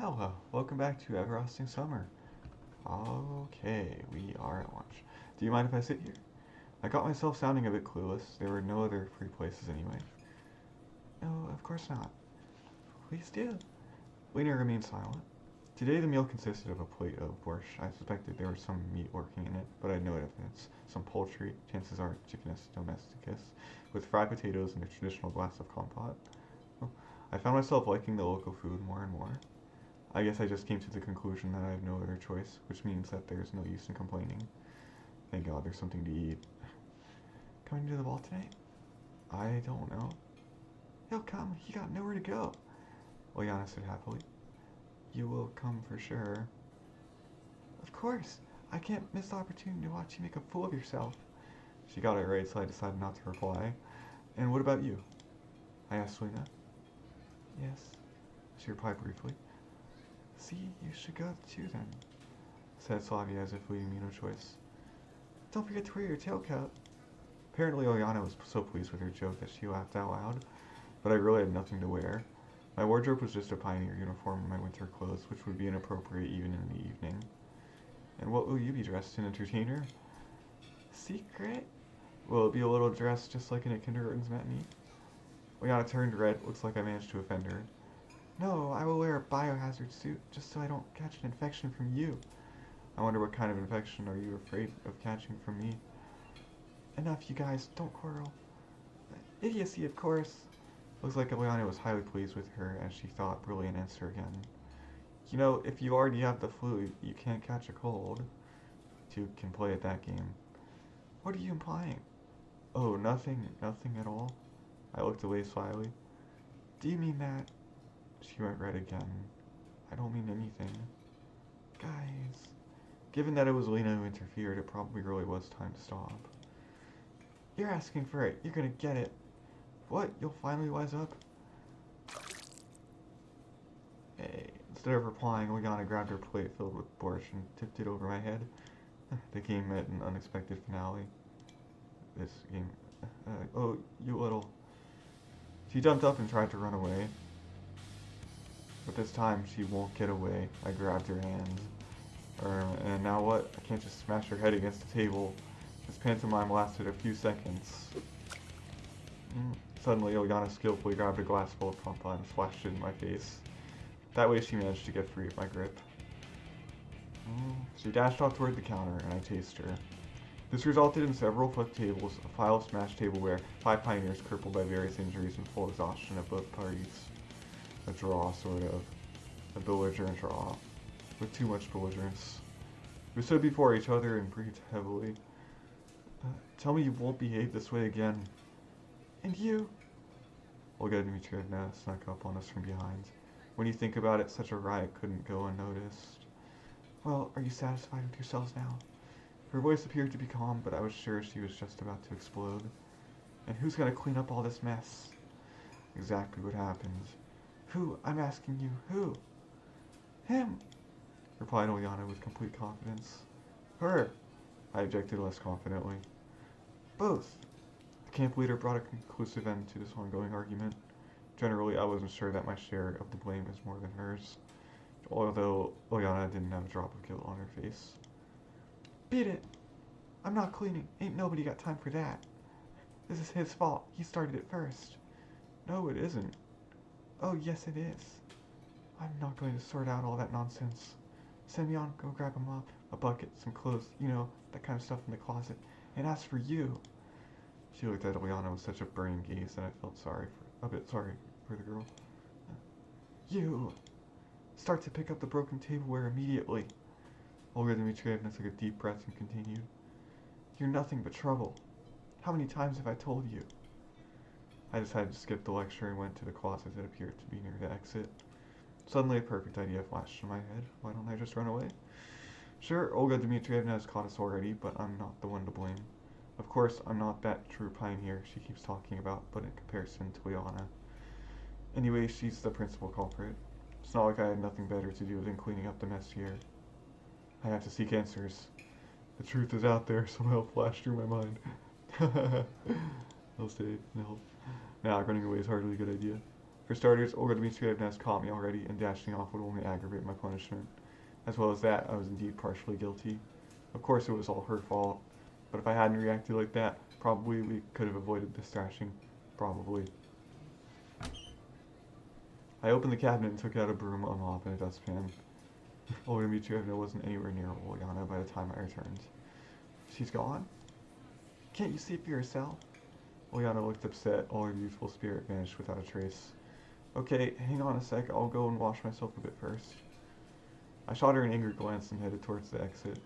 Hello, welcome back to Everlasting Summer. Okay, we are at lunch. Do you mind if I sit here? I got myself sounding a bit clueless. There were no other free places anyway. No, of course not. Please do. Lena remained silent. Today the meal consisted of a plate of borscht. I suspected there was some meat working in it, but I had no evidence. Some poultry, chances are chickenus domesticus, with fried potatoes and a traditional glass of compote. I found myself liking the local food more and more. I guess I just came to the conclusion that I have no other choice, which means that there's no use in complaining. Thank God there's something to eat. Coming to the ball tonight? I don't know. He'll come. He got nowhere to go. Ulyana said happily. You will come for sure. Of course. I can't miss the opportunity to watch you make a fool of yourself. She got it right, so I decided not to reply. And what about you? I asked Lena. Yes, she replied briefly. See, you should go too then, said Slavia as if leaving me no choice. Don't forget to wear your tailcoat. Apparently Ulyana was so pleased with her joke that she laughed out loud, but I really had nothing to wear. My wardrobe was just a pioneer uniform and my winter clothes, which would be inappropriate even in the evening. And what will you be dressed in, entertainer? Secret? Will it be a little dress just like in a kindergarten's matinee? Ulyana turned red. Looks like I managed to offend her. No, I will wear a biohazard suit just so I don't catch an infection from you. I wonder what kind of infection are you afraid of catching from me? Enough, you guys. Don't quarrel. Idiocy, of course. Looks like Ulyana was highly pleased with her as she thought brilliant answer again. You know, if you already have the flu, you can't catch a cold. Two can play at that game. What are you implying? Oh, nothing at all. I looked away slyly. Do you mean that? She went red again. I don't mean anything. Guys. Given that it was Lena who interfered, it probably really was time to stop. You're asking for it. You're gonna get it. What? You'll finally wise up? Hey. Instead of replying, Ulyana grabbed her plate filled with borscht and tipped it over my head. The game met an unexpected finale. This game... oh, you little... She jumped up and tried to run away. But this time, she won't get away. I grabbed her hands. And now what? I can't just smash her head against the table. This pantomime lasted a few seconds. Suddenly, Ulyana skillfully grabbed a glass full of compote and splashed it in my face. That way, she managed to get free of my grip. She dashed off toward the counter, and I chased her. This resulted in several flipped tables, a pile of smashed tableware, 5 pioneers crippled by various injuries and full exhaustion of both parties. A draw, sort of. A belligerent draw. With too much belligerence. We stood before each other and breathed heavily. Tell me you won't behave this way again. And you? Olga Dmitrievna snuck up on us from behind. When you think about it, such a riot couldn't go unnoticed. Well, are you satisfied with yourselves now? Her voice appeared to be calm, but I was sure she was just about to explode. And who's gonna clean up all this mess? Exactly what happened. Who? I'm asking you, who? Him, replied Ulyana with complete confidence. Her, I objected less confidently. Both. The camp leader brought a conclusive end to this ongoing argument. Generally, I wasn't sure that my share of the blame is more than hers, although Ulyana didn't have a drop of guilt on her face. Beat it! I'm not cleaning. Ain't nobody got time for that. This is his fault. He started it first. No, it isn't. Oh, yes it is. I'm not going to sort out all that nonsense. Semyon, go grab a mop, a bucket, some clothes, you know, that kind of stuff in the closet. And as for you... She looked at Ulyana with such a burning gaze that I felt a bit sorry for the girl. You! Start to pick up the broken tableware immediately. Olga Dmitrievna took a deep breath and continued. You're nothing but trouble. How many times have I told you? I decided to skip the lecture and went to the closet that appeared to be near the exit. Suddenly a perfect idea flashed in my head. Why don't I just run away? Sure, Olga Dmitrievna has caught us already, but I'm not the one to blame. Of course, I'm not that true pioneer she keeps talking about, but in comparison to Ulyana. Anyway, she's the principal culprit. It's not like I had nothing better to do than cleaning up the mess here. I have to seek answers. The truth is out there, somehow flashed through my mind. I'll stay. No. Nah, running away is hardly a good idea. For starters, Olga Dmitrievna has caught me already, and dashing off would only aggravate my punishment. As well as that, I was indeed partially guilty. Of course it was all her fault, but if I hadn't reacted like that, probably we could have avoided this thrashing. Probably. I opened the cabinet and took out a broom, a mop, and a dustpan. Olga Dmitrievna wasn't anywhere near Ulyana by the time I returned. She's gone? Can't you see for yourself? Ulyana looked upset. All her youthful spirit vanished without a trace. Okay, hang on a sec. I'll go and wash myself a bit first. I shot her an angry glance and headed towards the exit.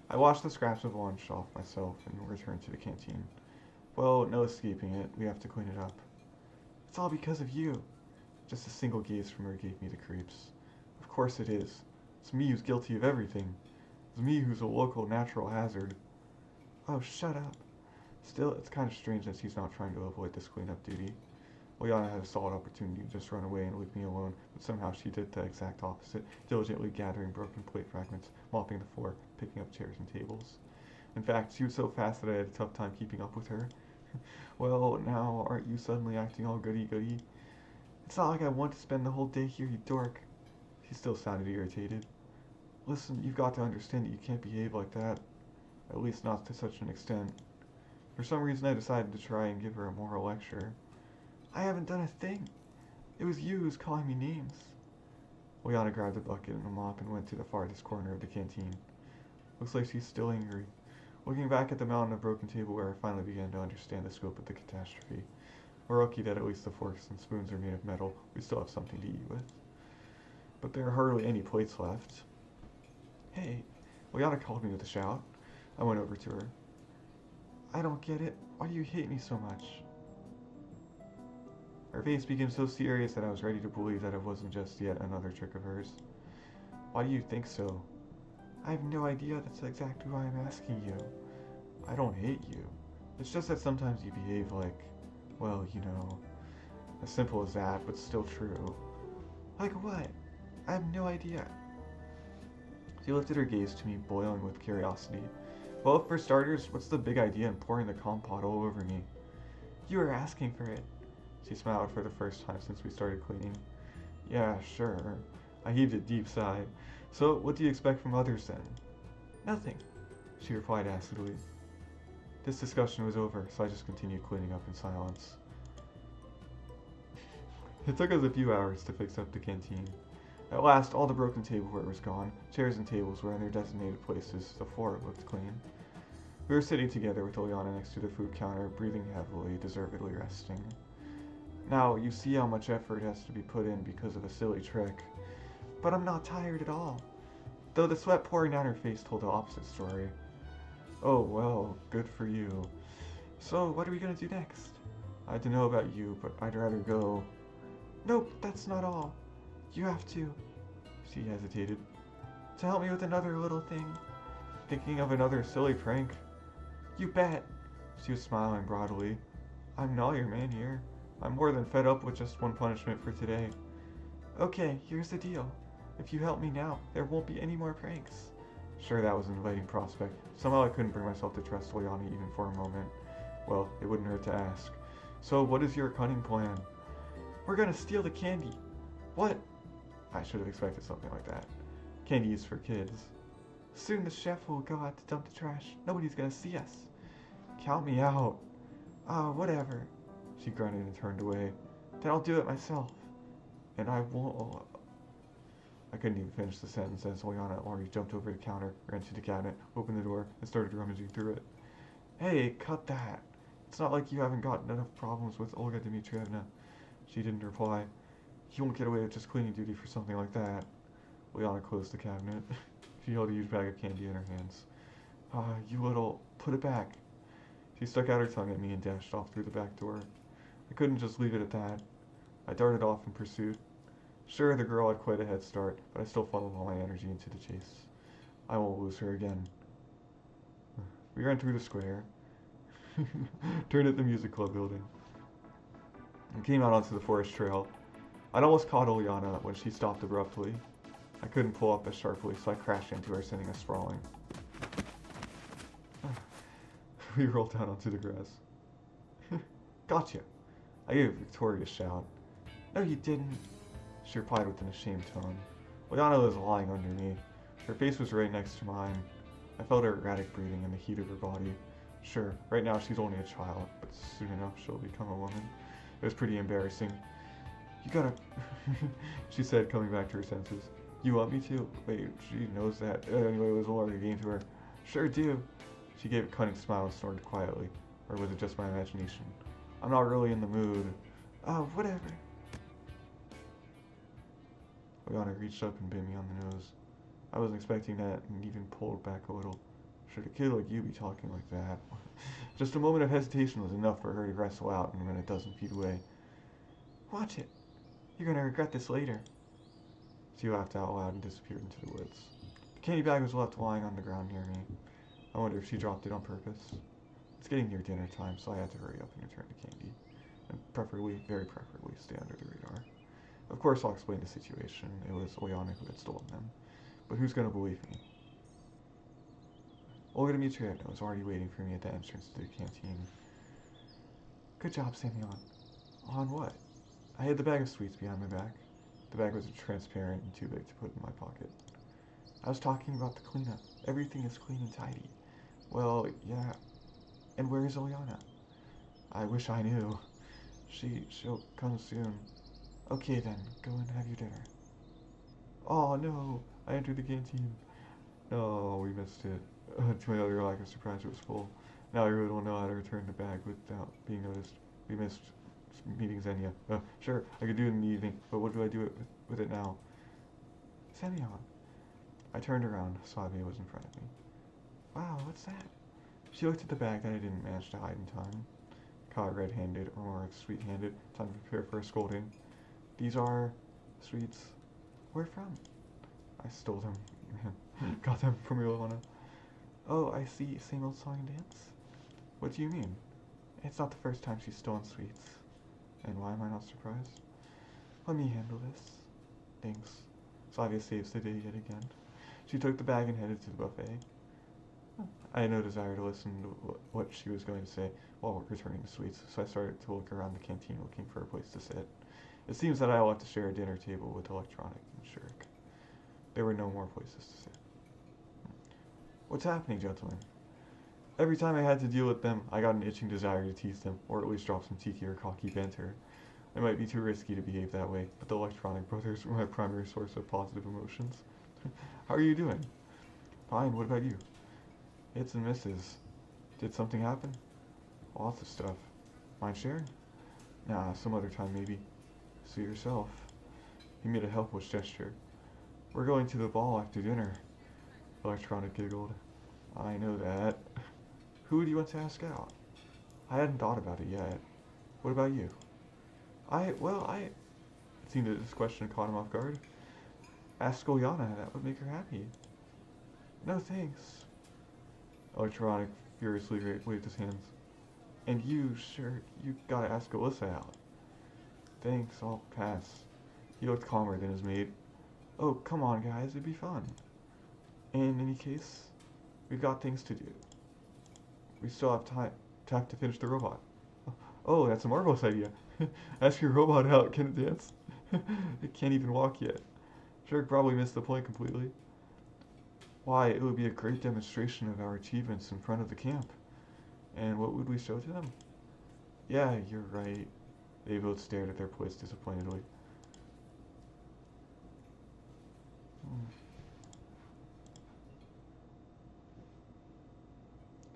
I washed the scraps of lunch off myself and returned to the canteen. Well, no escaping it. We have to clean it up. It's all because of you. Just a single gaze from her gave me the creeps. Of course it is. It's me who's guilty of everything. It's me who's a local natural hazard. Oh, shut up. Still, it's kind of strange that she's not trying to avoid this cleanup duty. Ulyana had a solid opportunity to just run away and leave me alone, but somehow she did the exact opposite, diligently gathering broken plate fragments, mopping the floor, picking up chairs and tables. In fact, she was so fast that I had a tough time keeping up with her. Well, now, aren't you suddenly acting all goody-goody? It's not like I want to spend the whole day here, you dork. She still sounded irritated. Listen, you've got to understand that you can't behave like that. At least not to such an extent. For some reason I decided to try and give her a moral lecture. I haven't done a thing. It was you who's calling me names. Ulyana grabbed a bucket and a mop and went to the farthest corner of the canteen. Looks like she's still angry. Looking back at the mountain of broken tableware, I finally began to understand the scope of the catastrophe. We're lucky that at least the forks and spoons are made of metal. We still have something to eat with. But there are hardly any plates left. Hey, Ulyana called me with a shout. I went over to her. I don't get it. Why do you hate me so much? Her face became so serious that I was ready to believe that it wasn't just yet another trick of hers. Why do you think so? I have no idea. That's exactly why I'm asking you. I don't hate you. It's just that sometimes you behave like, well, you know, as simple as that, but still true. Like what? I have no idea. She lifted her gaze to me, boiling with curiosity. Well, for starters, what's the big idea in pouring the compote all over me? You were asking for it. She smiled for the first time since we started cleaning. Yeah, sure. I heaved a deep sigh. So, what do you expect from others then? Nothing, she replied acidly. This discussion was over, so I just continued cleaning up in silence. It took us a few hours to fix up the canteen. At last, all the broken tableware was gone. Chairs and tables were in their designated places. The floor looked clean. We were sitting together with Ulyana next to the food counter, breathing heavily, deservedly resting. Now, you see how much effort has to be put in because of a silly trick. But I'm not tired at all. Though the sweat pouring down her face told the opposite story. Oh, well, good for you. So, what are we gonna do next? I don't know about you, but I'd rather go. Nope, that's not all. You have to. She hesitated. To help me with another little thing. Thinking of another silly prank. You bet. She was smiling broadly. I'm not your man here. I'm more than fed up with just one punishment for today. Okay, here's the deal. If you help me now, there won't be any more pranks. Sure, that was an inviting prospect. Somehow I couldn't bring myself to trust Ulyana even for a moment. Well, it wouldn't hurt to ask. So, what is your cunning plan? We're gonna steal the candy. What? I should have expected something like that. Candy is for kids. Soon the chef will go out to dump the trash. Nobody's gonna see us. Count me out. Whatever. She grunted and turned away. Then I'll do it myself. And I won't... I couldn't even finish the sentence as Ulyana already jumped over the counter, ran to the cabinet, opened the door, and started rummaging through it. Hey, cut that. It's not like you haven't gotten enough problems with Olga Dmitrievna. She didn't reply. You won't get away with just cleaning duty for something like that. Ulyana closed the cabinet. She held a huge bag of candy in her hands. You little... Put it back. She stuck out her tongue at me and dashed off through the back door. I couldn't just leave it at that. I darted off in pursuit. Sure, the girl had quite a head start, but I still funneled all my energy into the chase. I won't lose her again. We ran through the square, turned at the music club building, and came out onto the forest trail. I'd almost caught Ulyana when she stopped abruptly. I couldn't pull up as sharply, so I crashed into her, sending us sprawling. We rolled down onto the grass. Gotcha. I gave a victorious shout. No, you didn't, she replied with an ashamed tone. Ulyana was lying under me. Her face was right next to mine. I felt her erratic breathing and the heat of her body. Sure, right now she's only a child, but soon enough she'll become a woman. It was pretty embarrassing. You gotta... she said, coming back to her senses. You want me to? Wait, she knows that. Anyway, it was a larger game to her. Sure do. She gave a cunning smile and snorted quietly. Or was it just my imagination? I'm not really in the mood. Oh, whatever. Ulyana reached up and bit me on the nose. I wasn't expecting that and even pulled back a little. Should a kid like you be talking like that? Just a moment of hesitation was enough for her to wrestle out and run a dozen feet away. Watch it. You're gonna regret this later. She laughed out loud and disappeared into the woods. The candy bag was left lying on the ground near me. I wonder if she dropped it on purpose. It's getting near dinner time, so I had to hurry up and return the candy. And preferably, very preferably, stay under the radar. Of course, I'll explain the situation. It was Ulyana who had stolen them. But who's gonna believe me? Olga Dmitrievna was already waiting for me at the entrance to the canteen. Good job, Semyon. On what? I hid the bag of sweets behind my back. The bag was transparent and too big to put in my pocket. I was talking about the cleanup. Everything is clean and tidy. Well, yeah. And where is Ulyana? I wish I knew. She'll come soon. Okay then, go and have your dinner. Oh no, I entered the canteen. No, we missed it. To my utter lack of surprise, it was full. Now I really don't know how to return the bag without being noticed. We missed meeting Xenia. Sure, I could do it in the evening, but what do I do with it now? Semyon. I turned around, saw Xenia was in front of me. Wow, what's that? She looked at the bag that I didn't manage to hide in time. Caught red-handed, or more sweet-handed, time to prepare for a scolding. These are sweets. Where from? I stole them. Got them from Ulyana. Oh, I see. Same old song and dance? What do you mean? It's not the first time she's stolen sweets. And why am I not surprised? Let me handle this. Thanks. Slavia saves the day yet again. She took the bag and headed to the buffet. I had no desire to listen to what she was going to say while returning the sweets, so I started to look around the canteen looking for a place to sit. It seems that I will have to share a dinner table with Electronic and Shirk. There were no more places to sit. What's happening, gentlemen? Every time I had to deal with them, I got an itching desire to tease them, or at least drop some tiki or cocky banter. It might be too risky to behave that way, but the Electronic brothers were my primary source of positive emotions. How are you doing? Fine, what about you? Hits and misses. Did something happen? Lots of stuff. Mind sharing? Nah, some other time maybe. See yourself. He made a helpless gesture. We're going to the ball after dinner. Electronic giggled. I know that. Who do you want to ask out? I hadn't thought about it yet. What about you? It seemed that this question caught him off guard. Ask Ulyana, that would make her happy. No thanks. Electronic furiously waved his hands. And you gotta ask Alisa out. Thanks, I'll pass. He looked calmer than his mate. Oh, come on guys, it'd be fun. In any case, we've got things to do. We still have time to finish the robot. Oh, that's a marvelous idea. Ask your robot out, can it dance? It can't even walk yet. Shirk probably missed the point completely. Why, it would be a great demonstration of our achievements in front of the camp. And what would we show to them? Yeah, you're right. They both stared at their plates disappointedly.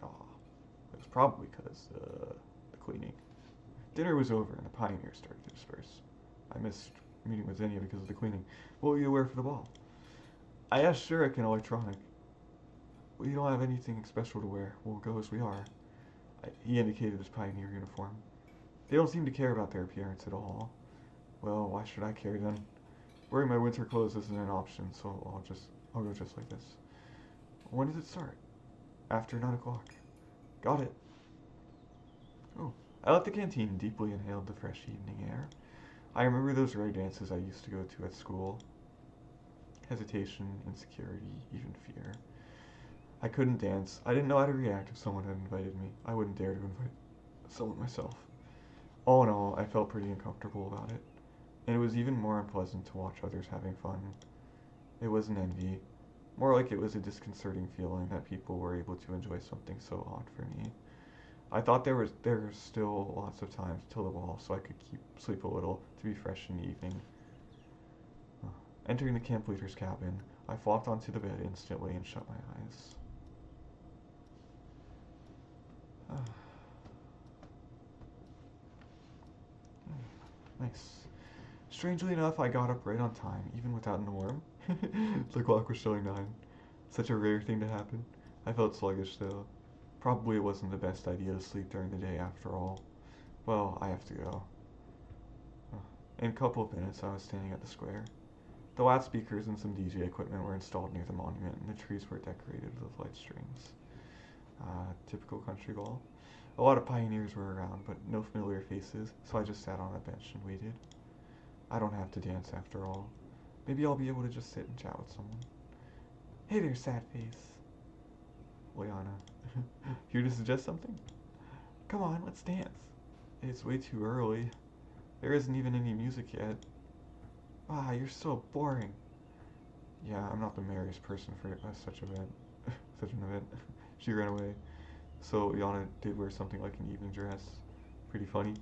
It was probably because the cleaning. Dinner was over and the pioneers started to disperse. I missed meeting with Xenia because of the cleaning. What will you wear for the ball? I asked Shurek and Electronic. We don't have anything special to wear. We'll go as we are. He indicated his pioneer uniform. They don't seem to care about their appearance at all. Well, why should I care then? Wearing my winter clothes isn't an option, so I'll go just like this. When does it start? After 9 o'clock. Got it. Oh, I left the canteen and deeply inhaled the fresh evening air. I remember those rare dances I used to go to at school. Hesitation, insecurity, even fear. I couldn't dance. I didn't know how to react if someone had invited me. I wouldn't dare to invite someone myself. All in all, I felt pretty uncomfortable about it, and it was even more unpleasant to watch others having fun. It wasn't envy, more like it was a disconcerting feeling that people were able to enjoy something so odd for me. I thought there were still lots of time till the ball, so I could sleep a little to be fresh in the evening. Entering the camp leader's cabin, I flopped onto the bed instantly and shut my eyes. Nice. Strangely enough, I got up right on time, even without an alarm. The clock was showing 9. Such a rare thing to happen. I felt sluggish though. Probably it wasn't the best idea to sleep during the day after all. Well, I have to go. In a couple of minutes, I was standing at the square. The loudspeakers and some DJ equipment were installed near the monument, and the trees were decorated with light strings. Typical country ball. A lot of pioneers were around, but no familiar faces, so I just sat on a bench and waited. I don't have to dance after all. Maybe I'll be able to just sit and chat with someone. Hey there, sad face. Ulyana. Here to suggest something? Come on, let's dance. It's way too early. There isn't even any music yet. Ah, you're so boring. Yeah, I'm not the merriest person for such an event. She ran away. So Ulyana did wear something like an evening dress. Pretty funny.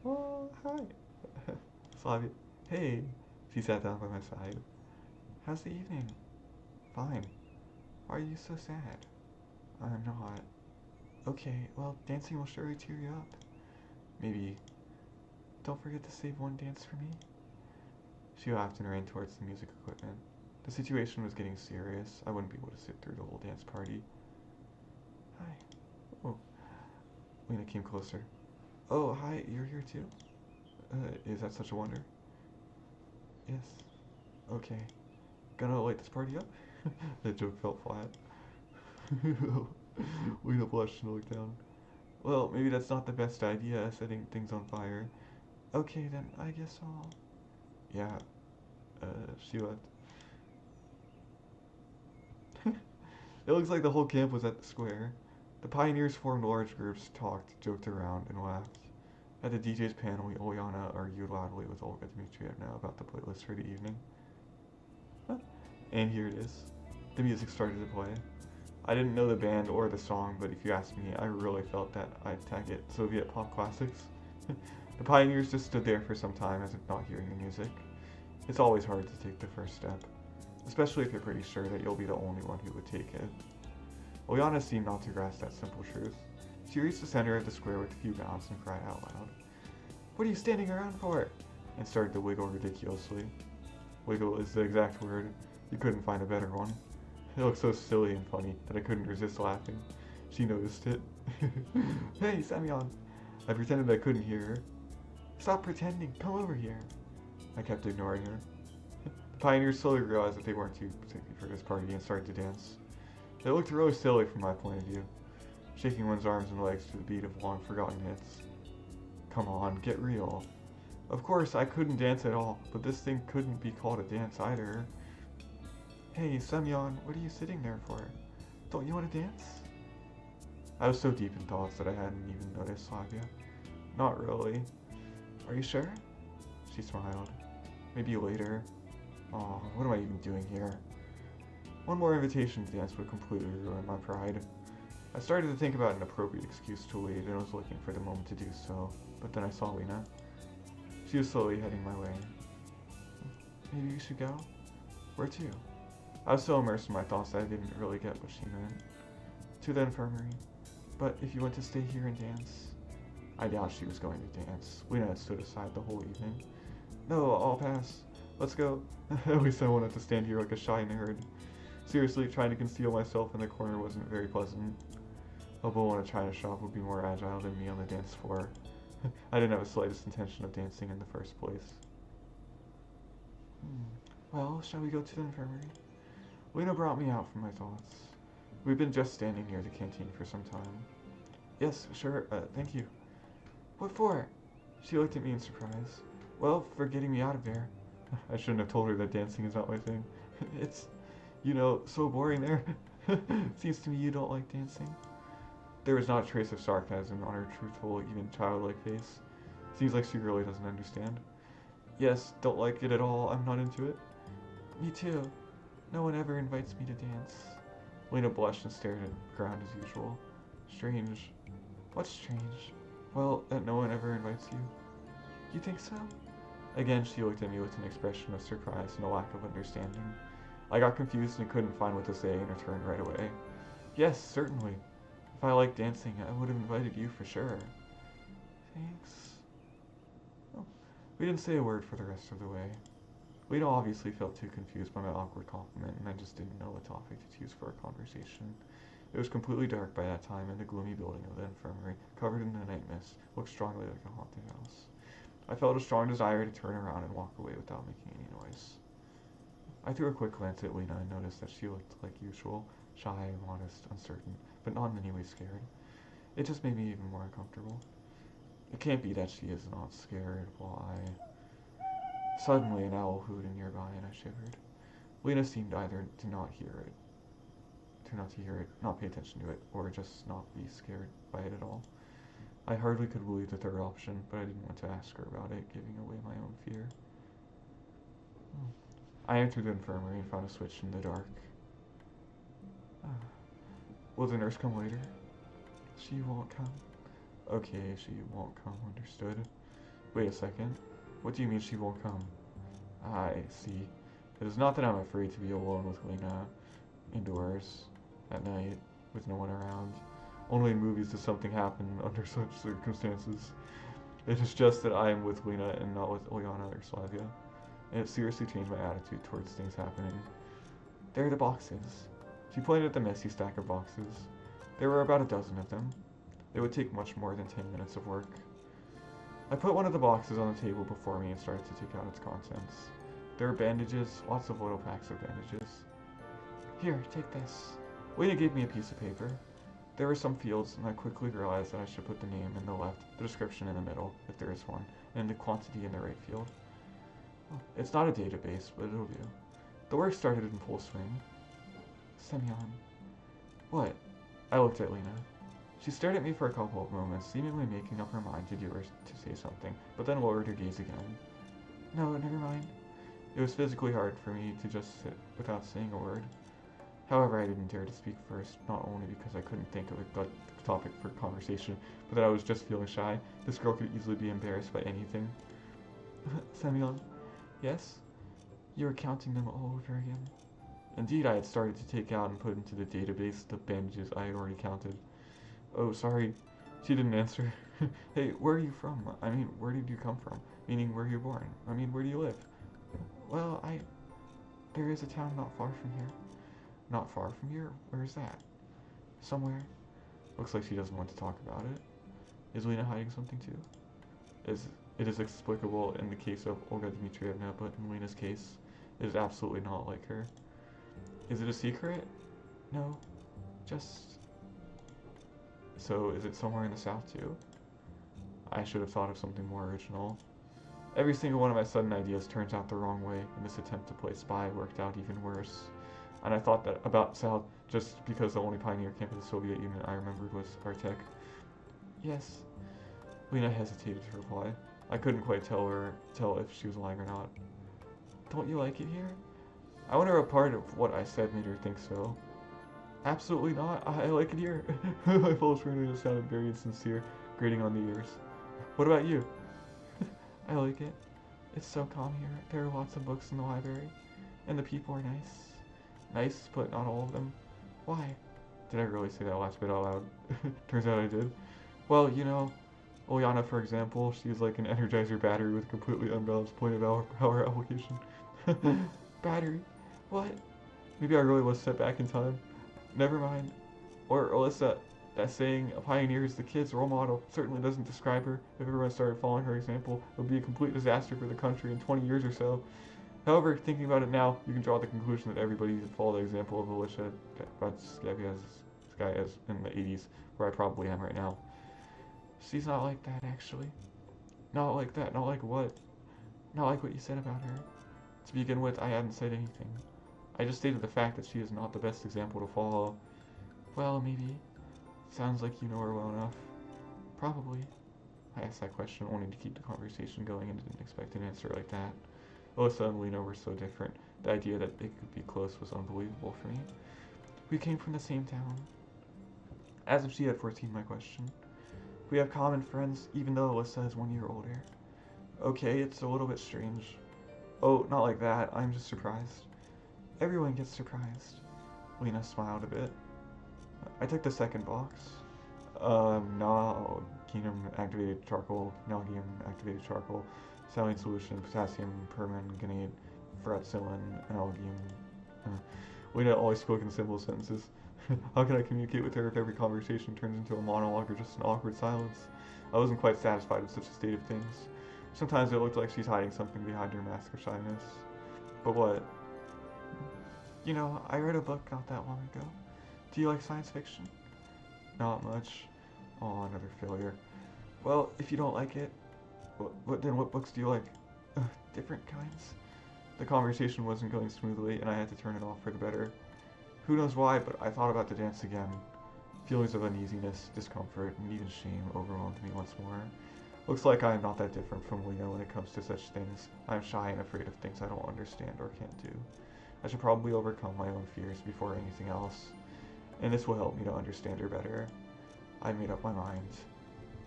Oh, hi. Slavia. Hey. She sat down by my side. How's the evening? Fine. Why are you so sad? I'm not. Okay, well, dancing will surely cheer you up. Maybe. Don't forget to save one dance for me. She laughed and ran towards the music equipment. The situation was getting serious. I wouldn't be able to sit through the whole dance party. Hi. Oh. Lena came closer. Oh, hi, you're here too? Is that such a wonder? Yes. Okay. Gonna light this party up? That joke felt flat. Lena blushed and looked down. Well, maybe that's not the best idea, setting things on fire. Okay, then I guess I'll... Yeah. She left. It looks like the whole camp was at the square. The pioneers formed large groups, talked, joked around, and laughed. At the DJ's panel, Ulyana argued loudly with Olga Dmitrievna about the playlist for the evening. And here it is. The music started to play. I didn't know the band or the song, but if you ask me, I really felt that I'd tag it Soviet pop classics. The pioneers just stood there for some time as if not hearing the music. It's always hard to take the first step, especially if you're pretty sure that you'll be the only one who would take it. Ulyana seemed not to grasp that simple truth. She reached the center of the square with a few bounds and cried out loud. What are you standing around for? And started to wiggle ridiculously. Wiggle is the exact word. You couldn't find a better one. It looked so silly and funny that I couldn't resist laughing. She noticed it. Hey, Semyon! I pretended I couldn't hear her. Stop pretending, come over here. I kept ignoring her. The pioneers slowly realized that they weren't too particular for this party and started to dance. It looked really silly from my point of view, shaking one's arms and legs to the beat of long-forgotten hits. Come on, get real. Of course, I couldn't dance at all, but this thing couldn't be called a dance either. Hey, Semyon, what are you sitting there for? Don't you want to dance? I was so deep in thoughts that I hadn't even noticed Slavia. Not really. Are you sure? She smiled. Maybe later. Aw, what am I even doing here? One more invitation to dance would completely ruin my pride. I started to think about an appropriate excuse to leave and was looking for the moment to do so, but then I saw Lena. She was slowly heading my way. Maybe we should go? Where to? I was so immersed in my thoughts that I didn't really get what she meant. To the infirmary. But if you want to stay here and dance... I doubt she was going to dance. Lena had stood aside the whole evening. No, I'll pass. Let's go. At least I won't have to stand here like a shy nerd. Seriously, trying to conceal myself in the corner wasn't very pleasant. A bull in a china shop would be more agile than me on the dance floor. I didn't have the slightest intention of dancing in the first place. Well, shall we go to the infirmary? Lena brought me out from my thoughts. We've been just standing near the canteen for some time. Yes, sure, thank you. What for? She looked at me in surprise. Well, for getting me out of there. I shouldn't have told her that dancing is not my thing. It's, so boring there. Seems to me you don't like dancing. There was not a trace of sarcasm on her truthful, even childlike face. Seems like she really doesn't understand. Yes, don't like it at all. I'm not into it. Me too. No one ever invites me to dance. Lena blushed and stared at the ground as usual. Strange. What's strange? Well, that no one ever invites you. You think so? Again, she looked at me with an expression of surprise and a lack of understanding. I got confused and couldn't find what to say and returned right away. Yes, certainly. If I liked dancing, I would have invited you for sure. Thanks. Oh, we didn't say a word for the rest of the way. Lena obviously felt too confused by my awkward compliment, and I just didn't know what topic to choose for a conversation. It was completely dark by that time, and the gloomy building of the infirmary, covered in the night mist, looked strongly like a haunted house. I felt a strong desire to turn around and walk away without making any noise. I threw a quick glance at Lena and noticed that she looked like usual, shy, modest, uncertain, but not in any way scared. It just made me even more uncomfortable. It can't be that she is not scared while Suddenly an owl hooted nearby and I shivered. Lena seemed either to not hear it, not pay attention to it, or just not be scared by it at all. I hardly could believe the third option, but I didn't want to ask her about it, giving away my own fear. I entered the infirmary and found a switch in the dark. Will the nurse come later? She won't come. Okay, she won't come, understood. Wait a second. What do you mean she won't come? I see. It is not that I'm afraid to be alone with Lena indoors at night with no one around. Only in movies does something happen under such circumstances. It is just that I am with Lena and not with Ulyana or Slavia. And it seriously changed my attitude towards things happening. There are the boxes. She pointed at the messy stack of boxes. There were about a dozen of them. It would take much more than 10 minutes of work. I put one of the boxes on the table before me and started to take out its contents. There were bandages, lots of little packs of bandages. Here, take this. Lena gave me a piece of paper. There were some fields, and I quickly realized that I should put the name in the left, the description in the middle, if there is one, and the quantity in the right field. It's not a database, but it'll do. The work started in full swing. Semyon. What? I looked at Lena. She stared at me for a couple of moments, seemingly making up her mind to do or to say something, but then lowered her gaze again. No, never mind. It was physically hard for me to just sit without saying a word. However, I didn't dare to speak first, not only because I couldn't think of a good topic for conversation, but that I was just feeling shy. This girl could easily be embarrassed by anything. Semyon. Yes? You were counting them all over again. Indeed, I had started to take out and put into the database the bandages I had already counted. Oh, sorry. She didn't answer. Hey, where are you from? I mean, where did you come from? Meaning, where are you born? I mean, where do you live? Well, there is a town not far from here. Not far from here? Where is that? Somewhere. Looks like she doesn't want to talk about it. Is Lena hiding something too? It is explicable in the case of Olga Dmitrievna, but in Lena's case, it is absolutely not like her. Is it a secret? No. Just... So, is it somewhere in the south too? I should have thought of something more original. Every single one of my sudden ideas turns out the wrong way, and this attempt to play spy worked out even worse. And I thought that about South just because the only pioneer camp of the Soviet Union I remembered was Artek. Yes. Lena hesitated to reply. I couldn't quite tell if she was lying or not. Don't you like it here? I wonder what part of what I said made her think so. Absolutely not. I like it here. My false radio sounded very insincere, grating on the ears. What about you? I like it. It's so calm here. There are lots of books in the library. And the people are nice. Nice, but not all of them. Why? Did I really say that last bit out loud? Turns out I did. Well, you know, Ulyana, for example, she's like an Energizer battery with a completely unbalanced point of power application. Battery? What? Maybe I really was set back in time. Never mind. Or Alyssa, that saying, a pioneer is the kid's role model, certainly doesn't describe her. If everyone started following her example, it would be a complete disaster for the country in 20 years or so. However, thinking about it now, you can draw the conclusion that everybody should follow the example of Alisa in the 80s, where I probably am right now. She's not like that, actually. Not like that, not like what? Not like what you said about her. To begin with, I hadn't said anything. I just stated the fact that she is not the best example to follow. Well, maybe. Sounds like you know her well enough. Probably. I asked that question only to keep the conversation going and didn't expect an answer like that. Alisa and Lena were so different. The idea that they could be close was unbelievable for me. We came from the same town. As if she had foreseen my question. We have common friends, even though Alisa is 1 year older. Okay, it's a little bit strange. Oh, not like that. I'm just surprised. Everyone gets surprised. Lena smiled a bit. I took the second box. Naginum activated charcoal, Nagium activated charcoal, saline solution, potassium permanganate, ferrocillin, algium. Lena always spoke in simple sentences. How can I communicate with her if every conversation turns into a monologue or just an awkward silence? I wasn't quite satisfied with such a state of things. Sometimes it looked like she's hiding something behind her mask of shyness. But what? You know, I read a book not that long ago. Do you like science fiction? Not much. Oh, another failure. Well, if you don't like it, then what books do you like? Different kinds. The conversation wasn't going smoothly, and I had to turn it off for the better. Who knows why, but I thought about the dance again. Feelings of uneasiness, discomfort, and even shame overwhelmed me once more. Looks like I am not that different from Lena when it comes to such things. I am shy and afraid of things I don't understand or can't do. I should probably overcome my own fears before anything else, and this will help me to understand her better. I made up my mind.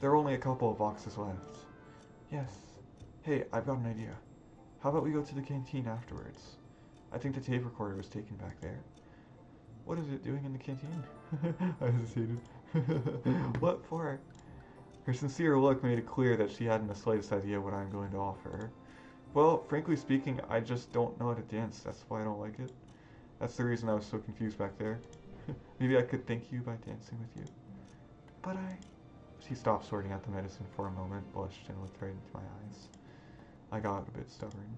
There are only a couple of boxes left. Yes. Hey, I've got an idea. How about we go to the canteen afterwards? I think the tape recorder was taken back there. What is it doing in the canteen? I hesitated. What for? Her sincere look made it clear that she hadn't the slightest idea what I'm going to offer her. Well, frankly speaking, I just don't know how to dance. That's why I don't like it. That's the reason I was so confused back there. Maybe I could thank you by dancing with you. But She stopped sorting out the medicine for a moment, blushed, and looked right into my eyes. I got a bit stubborn.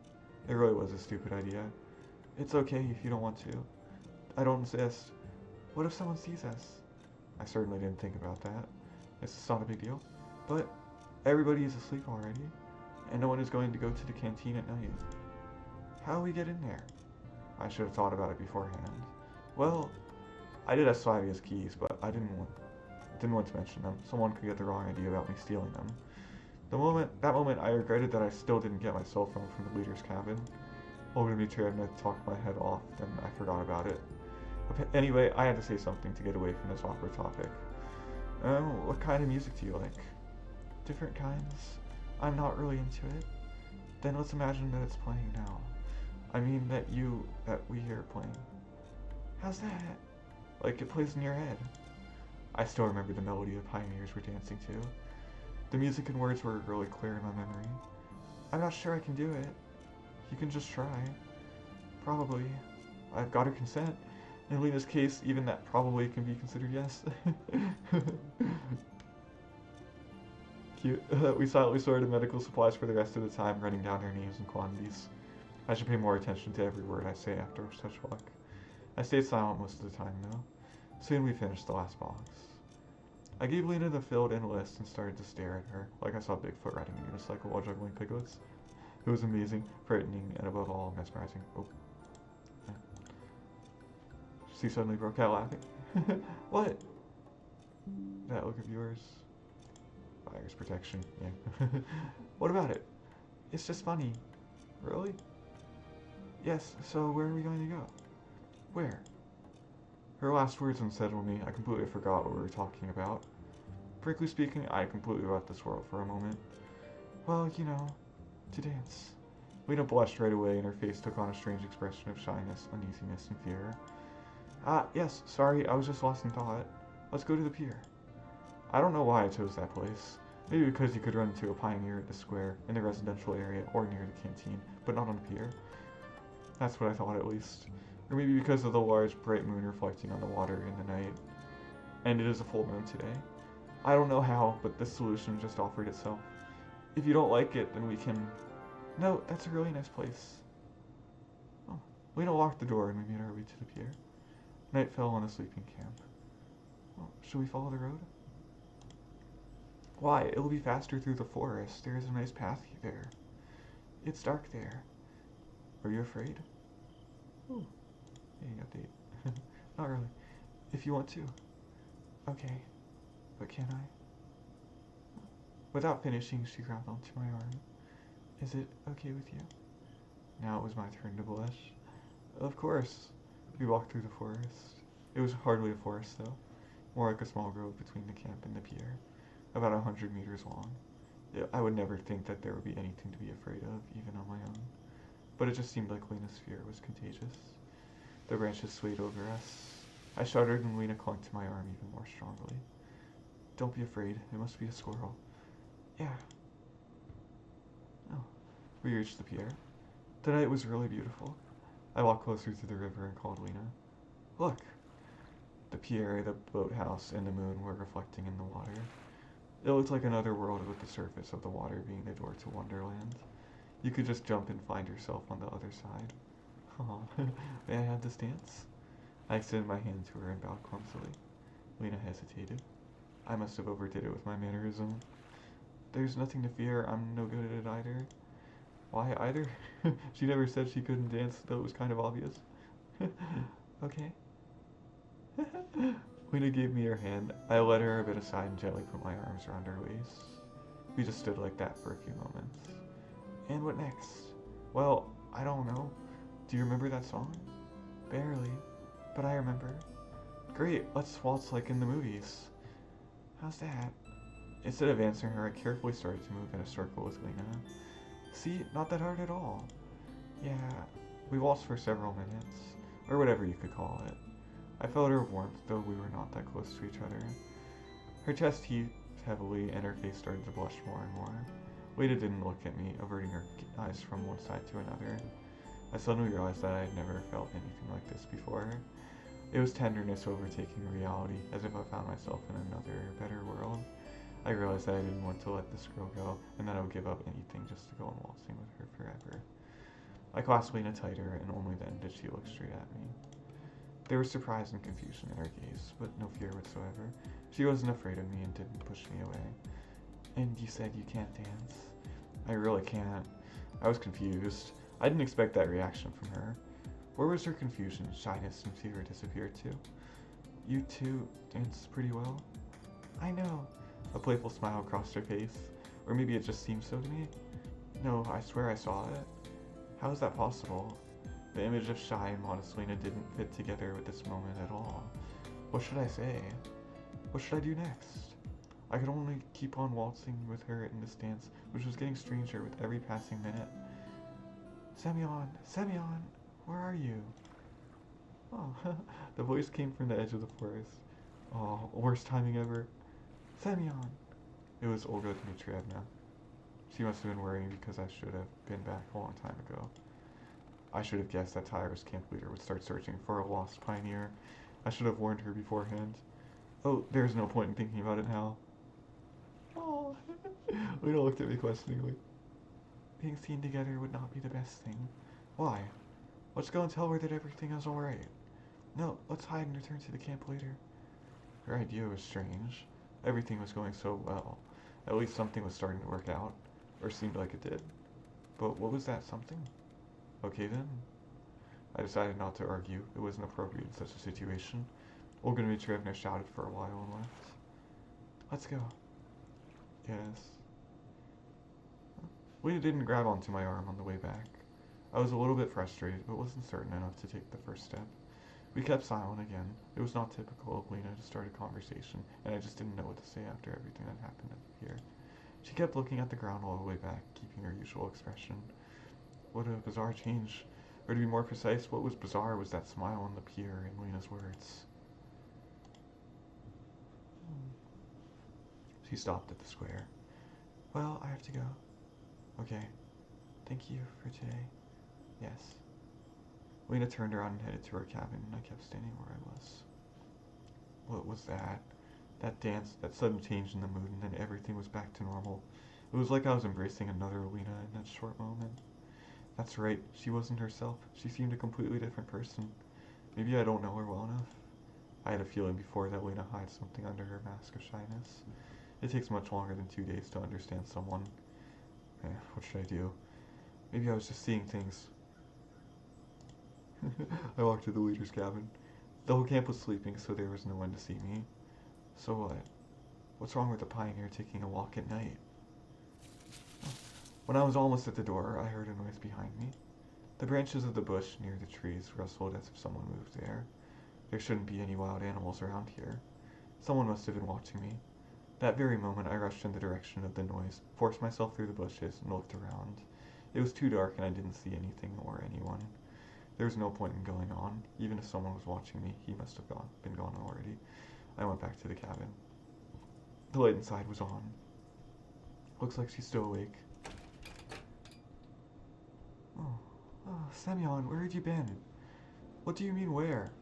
It really was a stupid idea. It's okay if you don't want to. I don't insist. What if someone sees us? I certainly didn't think about that. It's not a big deal. But everybody is asleep already, and no one is going to go to the canteen at night. How do we get in there? I should have thought about it beforehand. Well, I did have Slavia's keys, but I didn't want to mention them. Someone could get the wrong idea about me stealing them. That moment, I regretted that I still didn't get my cell phone from the leader's cabin. Olga Dmitrievna talked my head off, then I forgot about it. Anyway, I had to say something to get away from this awkward topic. What kind of music do you like? Different kinds. I'm not really into it. Then let's imagine that it's playing now. I mean that we hear it playing. How's that? Like it plays in your head. I still remember the melody the pioneers were dancing to. The music and words were really clear in my memory. I'm not sure I can do it. You can just try. Probably. I've got her consent. In Lena's case, even that probably can be considered yes. Cute. We silently sorted medical supplies for the rest of the time, writing down their names and quantities. I should pay more attention to every word I say after such luck. I stayed silent most of the time, though. Soon we finished the last box. I gave Lena the filled-in list and started to stare at her, like I saw Bigfoot riding a unicycle while juggling piglets. It was amazing, frightening, and above all, mesmerizing. Oh. Yeah. She suddenly broke out laughing. What? That look of yours. Virus protection, yeah. What about it? It's just funny. Really? Yes, so where are we going to go? Where? Her last words unsettled me. I completely forgot what we were talking about. Frankly speaking, I completely left this world for a moment. Well, you know, to dance. Lena blushed right away and her face took on a strange expression of shyness, uneasiness, and fear. Yes, sorry, I was just lost in thought. Let's go to the pier. I don't know why I chose that place. Maybe because you could run into a pioneer at the square, in the residential area, or near the canteen, but not on the pier. That's what I thought at least. Or maybe because of the large, bright moon reflecting on the water in the night. And it is a full moon today. I don't know how, but this solution just offered itself. If you don't like it, then we can... No, that's a really nice place. Oh, Lena locked the door and we made our way to the pier. Night fell on a sleeping camp. Well, should we follow the road? Why? It'll be faster through the forest. There is a nice path there. It's dark there. Are you afraid? Ooh. Hey, update. Not really. If you want to. Okay. But can I? Without finishing, she grabbed onto my arm. Is it okay with you? Now it was my turn to blush. Of course. We walked through the forest. It was hardly a forest, though. More like a small grove between the camp and the pier. About 100 meters long. I would never think that there would be anything to be afraid of, even on my own. But it just seemed like Lena's fear was contagious. The branches swayed over us. I shuddered and Lena clung to my arm even more strongly. Don't be afraid. It must be a squirrel. Yeah. Oh. We reached the pier. The night was really beautiful. I walked closer to the river and called Lena. Look! The pier, the boathouse, and the moon were reflecting in the water. It looked like another world with the surface of the water being the door to Wonderland. You could just jump and find yourself on the other side. Oh, may I have this dance? I extended my hand to her and bowed clumsily. Lena hesitated. I must have overdid it with my mannerism. There's nothing to fear, I'm no good at it either. Why either? She never said she couldn't dance, though it was kind of obvious. Okay. Lena gave me her hand. I led her a bit aside and gently put my arms around her waist. We just stood like that for a few moments. And what next? Well, I don't know. Do you remember that song? Barely, but I remember. Great, let's waltz like in the movies. How's that? Instead of answering her, I carefully started to move in a circle with Lena. See, not that hard at all. Yeah, we waltzed for several minutes, or whatever you could call it. I felt her warmth, though we were not that close to each other. Her chest heaved heavily, and her face started to blush more and more. Lena didn't look at me, averting her eyes from one side to another. I suddenly realized that I had never felt anything like this before. It was tenderness overtaking reality, as if I found myself in another, better world. I realized that I didn't want to let this girl go, and that I would give up anything just to go on waltzing with her forever. I clasped Lena tighter, and only then did she look straight at me. There was surprise and confusion in her gaze, but no fear whatsoever. She wasn't afraid of me and didn't push me away. And you said you can't dance? I really can't. I was confused. I didn't expect that reaction from her. Where was her confusion, shyness, and fear disappeared to? You two dance pretty well? I know. A playful smile crossed her face. Or maybe it just seemed so to me. No, I swear I saw it. How is that possible? The image of shy and modest Lena didn't fit together with this moment at all. What should I say? What should I do next? I could only keep on waltzing with her in this dance, which was getting stranger with every passing minute. Semyon! Semyon! Where are you? Oh, the voice came from the edge of the forest. Oh, worst timing ever. Semyon! It was Olga Dmitrievna. She must have been worrying because I should have been back a long time ago. I should have guessed that Tyra's camp leader would start searching for a lost pioneer. I should have warned her beforehand. Oh, there's no point in thinking about it now. Oh, Lena looked at me questioningly. Being seen together would not be the best thing. Why? Let's go and tell her that everything is alright. No, let's hide and return to the camp later. Her idea was strange. Everything was going so well. At least something was starting to work out, or seemed like it did. But what was that something? Okay then. I decided not to argue. It wasn't appropriate in such a situation. Olga Dmitrievna shouted for a while and left. Let's go. Yes. Lena didn't grab onto my arm on the way back. I was a little bit frustrated, but wasn't certain enough to take the first step. We kept silent again. It was not typical of Lena to start a conversation, and I just didn't know what to say after everything that happened here. She kept looking at the ground all the way back, keeping her usual expression. What a bizarre change. Or to be more precise, what was bizarre was that smile on the pier and Lena's words. She stopped at the square. Well, I have to go. Okay. Thank you for today. Yes. Lena turned around and headed to her cabin, and I kept standing where I was. What was that? That dance, that sudden change in the mood, and then everything was back to normal. It was like I was embracing another Lena in that short moment. That's right, she wasn't herself. She seemed a completely different person. Maybe I don't know her well enough. I had a feeling before that Lena hides something under her mask of shyness. It takes much longer than 2 days to understand someone. What should I do? Maybe I was just seeing things. I walked to the leader's cabin. The whole camp was sleeping, so there was no one to see me. So what? What's wrong with a pioneer taking a walk at night? When I was almost at the door, I heard a noise behind me. The branches of the bush near the trees rustled as if someone moved there. There shouldn't be any wild animals around here. Someone must have been watching me. That very moment, I rushed in the direction of the noise, forced myself through the bushes, and looked around. It was too dark, and I didn't see anything or anyone. There was no point in going on. Even if someone was watching me, he must have been gone already. I went back to the cabin. The light inside was on. Looks like she's still awake. Oh, Semyon, where had you been? What do you mean, where?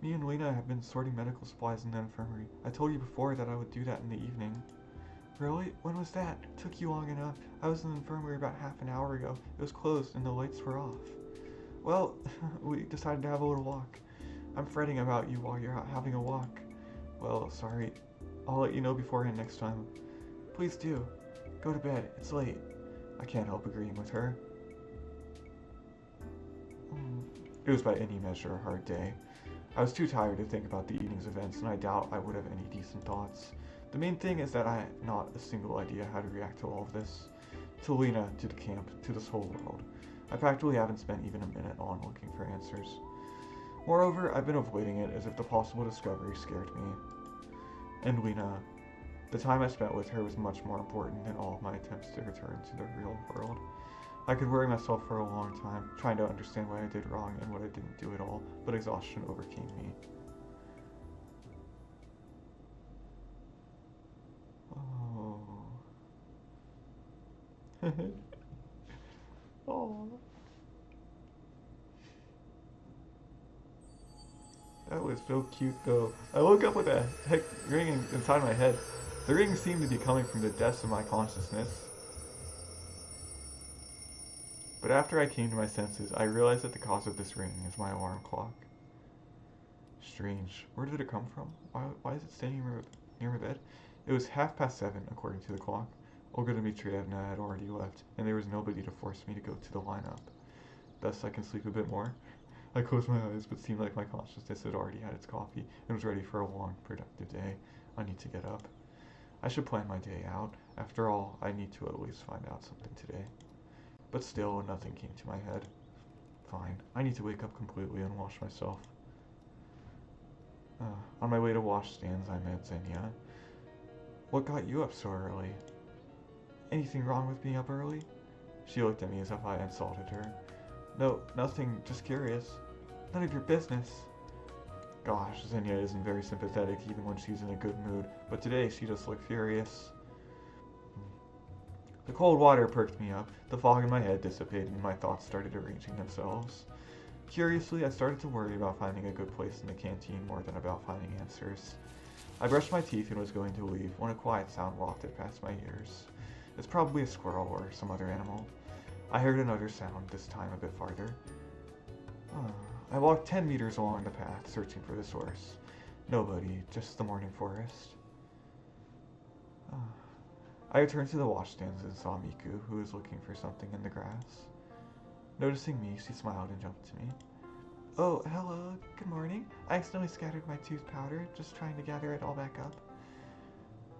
Me and Lena have been sorting medical supplies in the infirmary. I told you before that I would do that in the evening. Really? When was that? It took you long enough. I was in the infirmary about half an hour ago. It was closed and the lights were off. Well, we decided to have a little walk. I'm fretting about you while you're out having a walk. Well, sorry. I'll let you know beforehand next time. Please do. Go to bed. It's late. I can't help agreeing with her. It was by any measure a hard day. I was too tired to think about the evening's events, and I doubt I would have any decent thoughts. The main thing is that I have not a single idea how to react to all of this. To Lena, to the camp, to this whole world. I practically haven't spent even a minute on looking for answers. Moreover, I've been avoiding it as if the possible discovery scared me. And Lena, the time I spent with her was much more important than all of my attempts to return to the real world. I could worry myself for a long time, trying to understand what I did wrong and what I didn't do at all, but exhaustion overcame me. Oh. Oh. That was so cute though. I woke up with a heck ringing inside my head. The ring seemed to be coming from the depths of my consciousness. But after I came to my senses, I realized that the cause of this ringing is my alarm clock. Strange. Where did it come from? Why is it standing near my bed? It was 7:30, according to the clock. Olga Dmitrievna had already left, and there was nobody to force me to go to the lineup. Thus, I can sleep a bit more. I closed my eyes, but seemed like my consciousness had already had its coffee and was ready for a long, productive day. I need to get up. I should plan my day out. After all, I need to at least find out something today. But still, nothing came to my head. Fine, I need to wake up completely and wash myself. On my way to wash stands, I met Xenia. What got you up so early? Anything wrong with being up early? She looked at me as if I insulted her. No, nothing, just curious. None of your business. Gosh, Xenia isn't very sympathetic even when she's in a good mood, but today she just looked furious. The cold water perked me up, the fog in my head dissipated, and my thoughts started arranging themselves. Curiously, I started to worry about finding a good place in the canteen more than about finding answers. I brushed my teeth and was going to leave when a quiet sound wafted past my ears. It's probably a squirrel or some other animal. I heard another sound, this time a bit farther. I walked 10 meters along the path, searching for the source. Nobody, just the morning forest. I returned to the washstands and saw Miku, who was looking for something in the grass. Noticing me, she smiled and jumped to me. Oh, hello, good morning. I accidentally scattered my tooth powder, just trying to gather it all back up.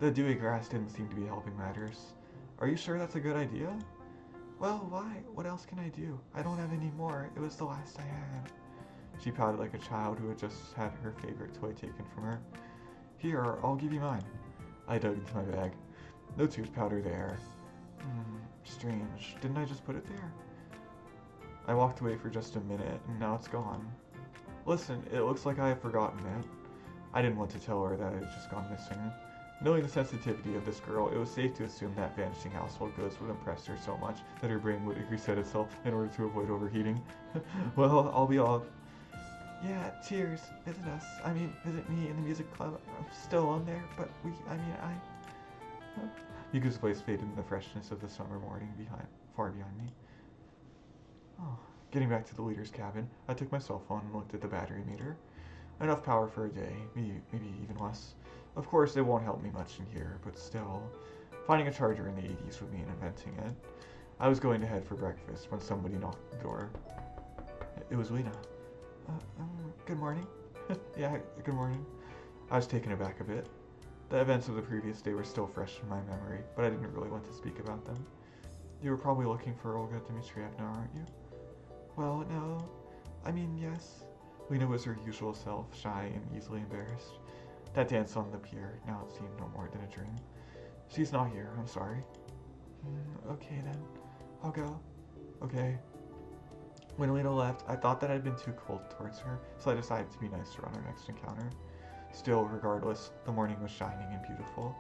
The dewy grass didn't seem to be helping matters. Are you sure that's a good idea? Well, why? What else can I do? I don't have any more. It was the last I had. She pouted like a child who had just had her favorite toy taken from her. Here, I'll give you mine. I dug into my bag. No tooth powder there. Strange. Didn't I just put it there? I walked away for just a minute, and now it's gone. Listen, it looks like I have forgotten it. I didn't want to tell her that it had just gone missing. Knowing the sensitivity of this girl, it was safe to assume that vanishing household goods would impress her so much that her brain would reset itself in order to avoid overheating. Well, I'll be off. Yeah, cheers. Visit us. Visit me in the music club. I'm still on there, but Miku's voice faded in the freshness of the summer morning far behind me. Getting back to the leader's cabin, I took my cell phone and looked at the battery meter. Enough power for a day, maybe even less. Of course, it won't help me much in here, but still. Finding a charger in the 80s would mean inventing it. I was going to head for breakfast when somebody knocked the door. It was Lena. Good morning. Yeah, good morning. I was taken aback a bit. The events of the previous day were still fresh in my memory, but I didn't really want to speak about them. You were probably looking for Olga Dmitrievna, aren't you? Well, no. I mean, yes. Lena was her usual self, shy and easily embarrassed. That dance on the pier, now it seemed no more than a dream. She's not here, I'm sorry. Okay then. I'll go. Okay. When Lena left, I thought that I'd been too cold towards her, so I decided to be nicer on our next encounter. Still, regardless, the morning was shining and beautiful.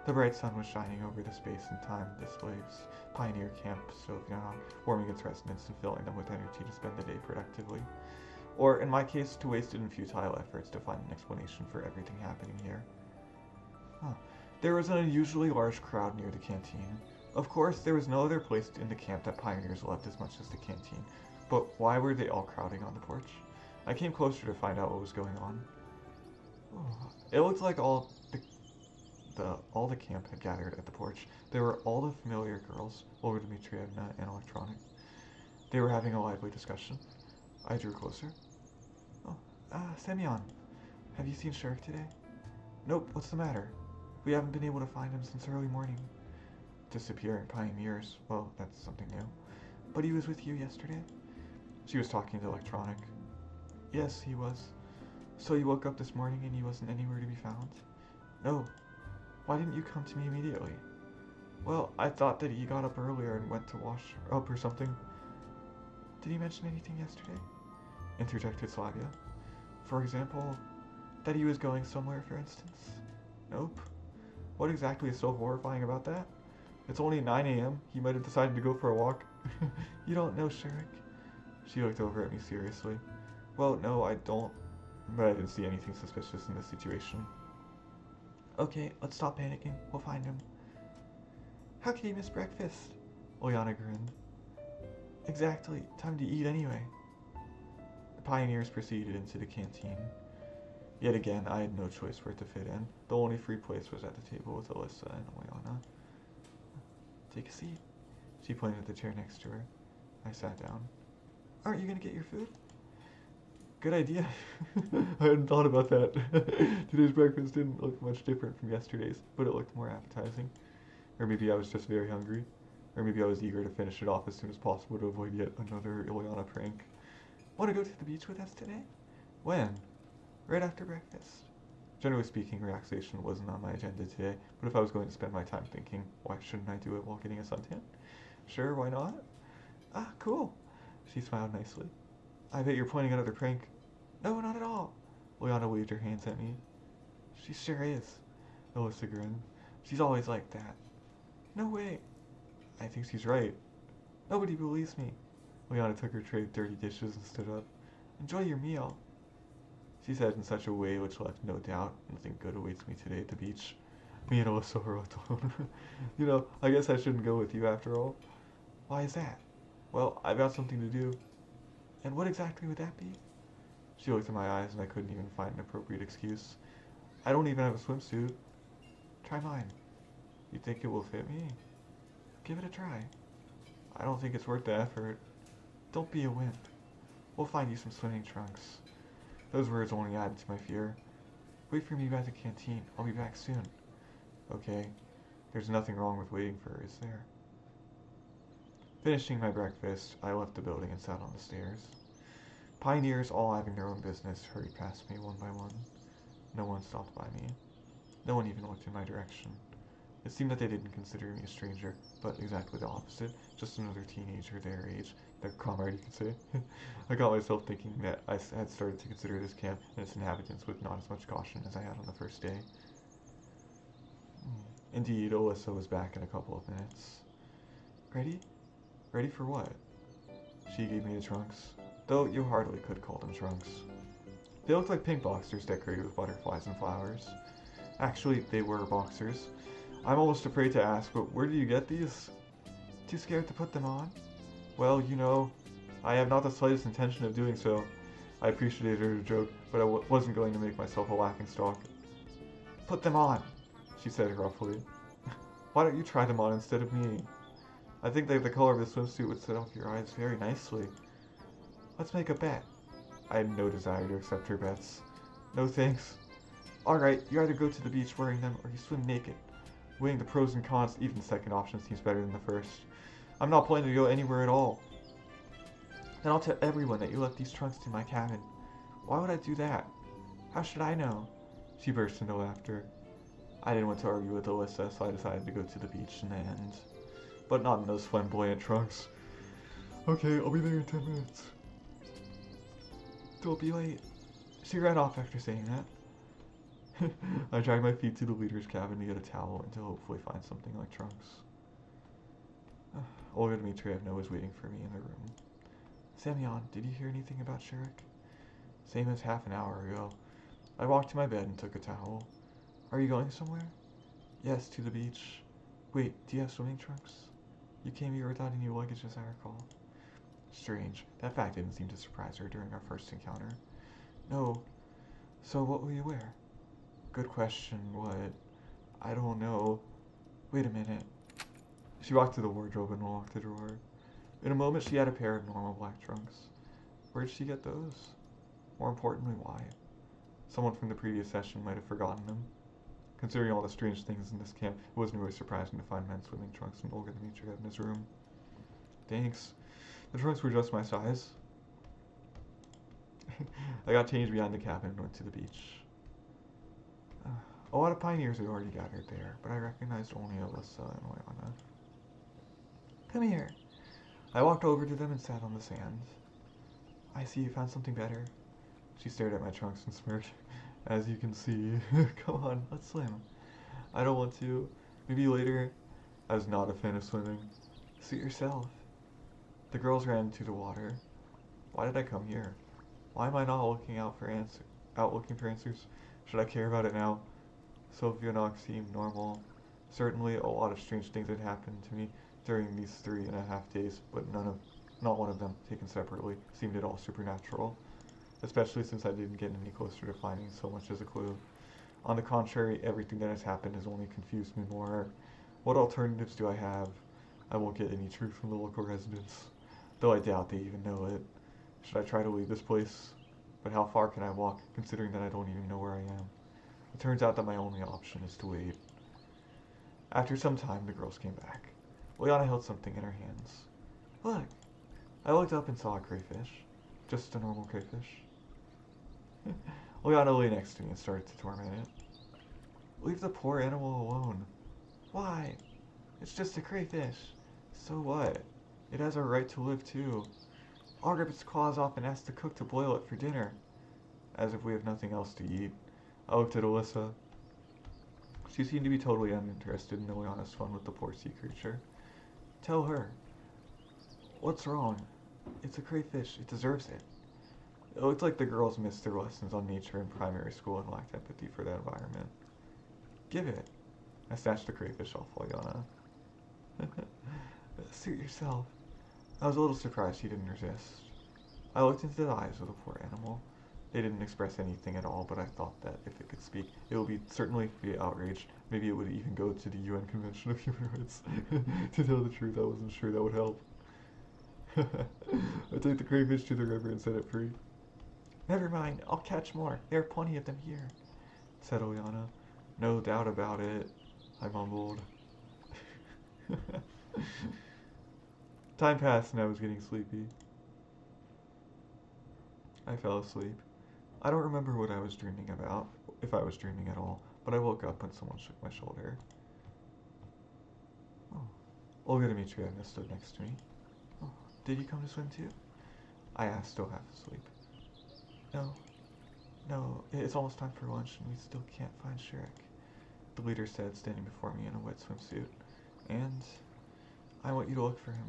The bright sun was shining over the space and time displays, Pioneer Camp, Semyon, warming its residents and filling them with energy to spend the day productively. Or, in my case, to waste it in futile efforts to find an explanation for everything happening here. There was an unusually large crowd near the canteen. Of course, there was no other place in the camp that pioneers loved as much as the canteen, but why were they all crowding on the porch? I came closer to find out what was going on. It looked like all the camp had gathered at the porch. There were all the familiar girls, Olga Dmitrievna and Electronic. They were having a lively discussion. I drew closer. Semyon, have you seen Sheriff today? Nope, what's the matter? We haven't been able to find him since early morning. Disappearing pioneers, well, that's something new. But he was with you yesterday? She was talking to Electronic. Yes, he was. So you woke up this morning and he wasn't anywhere to be found? No. Why didn't you come to me immediately? Well, I thought that he got up earlier and went to wash up or something. Did he mention anything yesterday? Interjected Slavia. For example, that he was going somewhere, for instance? Nope. What exactly is so horrifying about that? It's only 9 a.m. He might have decided to go for a walk. You don't know, Sherrick. She looked over at me seriously. Well, no, I don't. But I didn't see anything suspicious in this situation. Okay, let's stop panicking. We'll find him. How could he miss breakfast? Ulyana grinned. Exactly. Time to eat anyway. The pioneers proceeded into the canteen. Yet again, I had no choice where to fit in. The only free place was at the table with Alisa and Ulyana. Take a seat. She pointed at the chair next to her. I sat down. Aren't you going to get your food? Good idea. I hadn't thought about that. Today's breakfast didn't look much different from yesterday's, but it looked more appetizing. Or maybe I was just very hungry. Or maybe I was eager to finish it off as soon as possible to avoid yet another Ulyana prank. Want to go to the beach with us today? When? Right after breakfast. Generally speaking, relaxation wasn't on my agenda today, but if I was going to spend my time thinking, why shouldn't I do it while getting a suntan? Sure, why not? Ah, cool. She smiled nicely. I bet you're pointing another prank. No, not at all. Ulyana waved her hands at me. She sure is. Alyssa grinned. She's always like that. No way. I think she's right. Nobody believes me. Ulyana took her tray of dirty dishes and stood up. Enjoy your meal. She said in such a way which left no doubt nothing good awaits me today at the beach. Me and Alyssa were left alone. You know, I guess I shouldn't go with you after all. Why is that? Well, I've got something to do. And what exactly would that be? She looked in my eyes and I couldn't even find an appropriate excuse. I don't even have a swimsuit. Try mine. You think it will fit me? Give it a try. I don't think it's worth the effort. Don't be a wimp. We'll find you some swimming trunks. Those words only added to my fear. Wait for me by the canteen. I'll be back soon. Okay. There's nothing wrong with waiting for her, is there? Finishing my breakfast, I left the building and sat on the stairs. Pioneers, all having their own business, hurried past me one by one. No one stopped by me. No one even looked in my direction. It seemed that they didn't consider me a stranger, but exactly the opposite, just another teenager their age, their comrade you could say. I got myself thinking that I had started to consider this camp and its inhabitants with not as much caution as I had on the first day. Indeed, Alyssa was back in a couple of minutes. Ready? Ready for what? She gave me the trunks, though you hardly could call them trunks. They looked like pink boxers decorated with butterflies and flowers. Actually, they were boxers. I'm almost afraid to ask, but where do you get these? Too scared to put them on? Well, you know, I have not the slightest intention of doing so. I appreciated her joke, but I wasn't going to make myself a laughingstock. Put them on, she said gruffly. Why don't you try them on instead of me? I think that the color of the swimsuit would set off your eyes very nicely. Let's make a bet. I had no desire to accept her bets. No thanks. Alright, you either go to the beach wearing them or you swim naked. Weighing the pros and cons, even the second option seems better than the first. I'm not planning to go anywhere at all. Then I'll tell everyone that you left these trunks in my cabin. Why would I do that? How should I know? She burst into laughter. I didn't want to argue with Alisa, so I decided to go to the beach in the end. But not in those flamboyant trunks. Okay, I'll be there in 10 minutes. Don't be late. She ran off after saying that. I dragged my feet to the leader's cabin to get a towel and to hopefully find something like trunks. Olga Dmitrievna was waiting for me in the room. Semyon, did you hear anything about Sherek? Same as half an hour ago. I walked to my bed and took a towel. Are you going somewhere? Yes, to the beach. Wait, do you have swimming trunks? You came here without any luggage as I recall. Strange. That fact didn't seem to surprise her during our first encounter. No. So what will you wear? Good question. What? I don't know. Wait a minute. She walked to the wardrobe and unlocked the drawer. In a moment, she had a pair of normal black trunks. Where did she get those? More importantly, why? Someone from the previous session might have forgotten them. Considering all the strange things in this camp, it wasn't really surprising to find men's swimming trunks in Olga Dmitrievna's room. Thanks. The trunks were just my size. I got changed behind the cabin and went to the beach. A lot of pioneers had already gathered there, but I recognized only Alisa and Ulyana. Come here. I walked over to them and sat on the sand. I see you found something better. She stared at my trunks and smirked. As you can see. Come on, let's swim. I don't want to. Maybe later. I was not a fan of swimming. Suit yourself. The girls ran into the water. Why did I come here? Why am I not looking out looking for answers? Should I care about it now? Sophianox seemed normal. Certainly a lot of strange things had happened to me during these 3.5 days, but not one of them, taken separately, seemed at all supernatural. Especially since I didn't get any closer to finding so much as a clue. On the contrary, everything that has happened has only confused me more. What alternatives do I have? I won't get any truth from the local residents, though I doubt they even know it. Should I try to leave this place? But how far can I walk, considering that I don't even know where I am? It turns out that my only option is to wait. After some time, the girls came back. Ulyana held something in her hands. Look! I looked up and saw a crayfish. Just a normal crayfish. Ulyana lay next to me and started to torment it. Leave the poor animal alone. Why? It's just a crayfish. So what? It has a right to live too. I'll rip its claws off and ask the cook to boil it for dinner. As if we have nothing else to eat. I looked at Alisa. She seemed to be totally uninterested in Ulyana's fun with the poor sea creature. Tell her. What's wrong? It's a crayfish. It deserves it. It looked like the girls missed their lessons on nature in primary school and lacked empathy for that environment. Give it. I snatched the crayfish off Ulyana. Suit yourself. I was a little surprised he didn't resist. I looked into the eyes of the poor animal. They didn't express anything at all, but I thought that if it could speak, it would certainly be outraged. Maybe it would even go to the UN Convention of Human Rights. To tell the truth, I wasn't sure that would help. I took the crayfish to the river and set it free. Never mind, I'll catch more. There are plenty of them here, said Ulyana. No doubt about it, I mumbled. Time passed and I was getting sleepy. I fell asleep. I don't remember what I was dreaming about, if I was dreaming at all, but I woke up when someone shook my shoulder. Oh. Olga Dmitrievna stood next to me. Oh, did you come to swim too? I asked, still half asleep. No, it's almost time for lunch and we still can't find Sherek, the leader said, standing before me in a wet swimsuit. And I want you to look for him.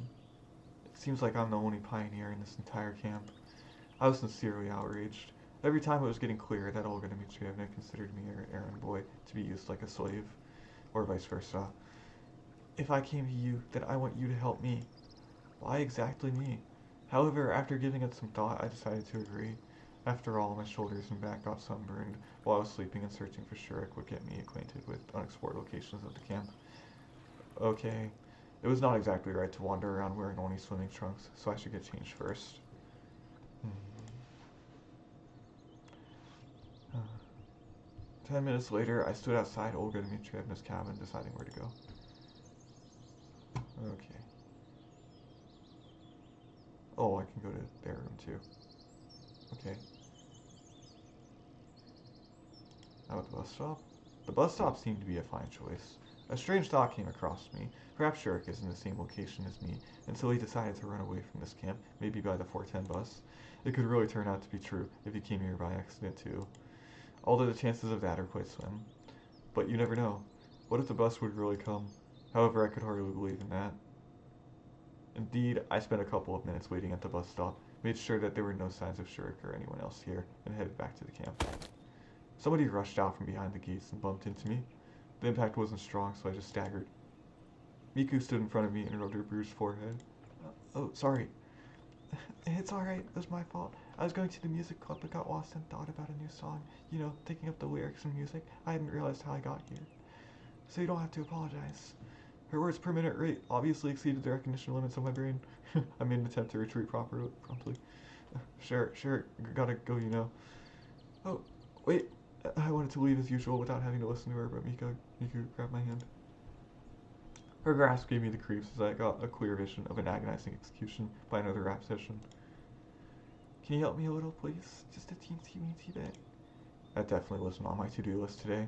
It seems like I'm the only pioneer in this entire camp. I was sincerely outraged. Every time it was getting clear that Olga Dmitrievna considered me her errand boy to be used like a slave, or vice versa. If I came to you, then I want you to help me. Why exactly me? However, after giving it some thought, I decided to agree. After all, my shoulders and back got sunburned while I was sleeping, and searching for Sherek would get me acquainted with unexplored locations of the camp. Okay, it was not exactly right to wander around wearing only swimming trunks, so I should get changed first. 10 minutes later, I stood outside Olga Dmitrievna's cabin, deciding where to go. Okay. Oh, I can go to their room too. Okay. How about the bus stop? The bus stop seemed to be a fine choice. A strange thought came across me. Perhaps Shirk is in the same location as me, and so he decided to run away from this camp, maybe by the 410 bus. It could really turn out to be true if he came here by accident too. Although the chances of that are quite slim. But you never know. What if the bus would really come? However, I could hardly believe in that. Indeed, I spent a couple of minutes waiting at the bus stop, made sure that there were no signs of Shirk or anyone else here, and headed back to the camp. Somebody rushed out from behind the gates and bumped into me. The impact wasn't strong, so I just staggered. Miku stood in front of me and rubbed her bruised forehead. Oh, sorry. It's alright, it was my fault. I was going to the music club but got lost and thought about a new song. You know, thinking up the lyrics and music. I hadn't realized how I got here. So you don't have to apologize. Her words per minute rate obviously exceeded the recognition limits of my brain. I made an attempt to retreat promptly. Sure, gotta go, you know. Oh, wait. I wanted to leave as usual without having to listen to her, but Miku grabbed my hand. Her grasp gave me the creeps as I got a clear vision of an agonizing execution by another rap session. Can you help me a little, please? Just a teensy bit. That definitely wasn't on my to-do list today.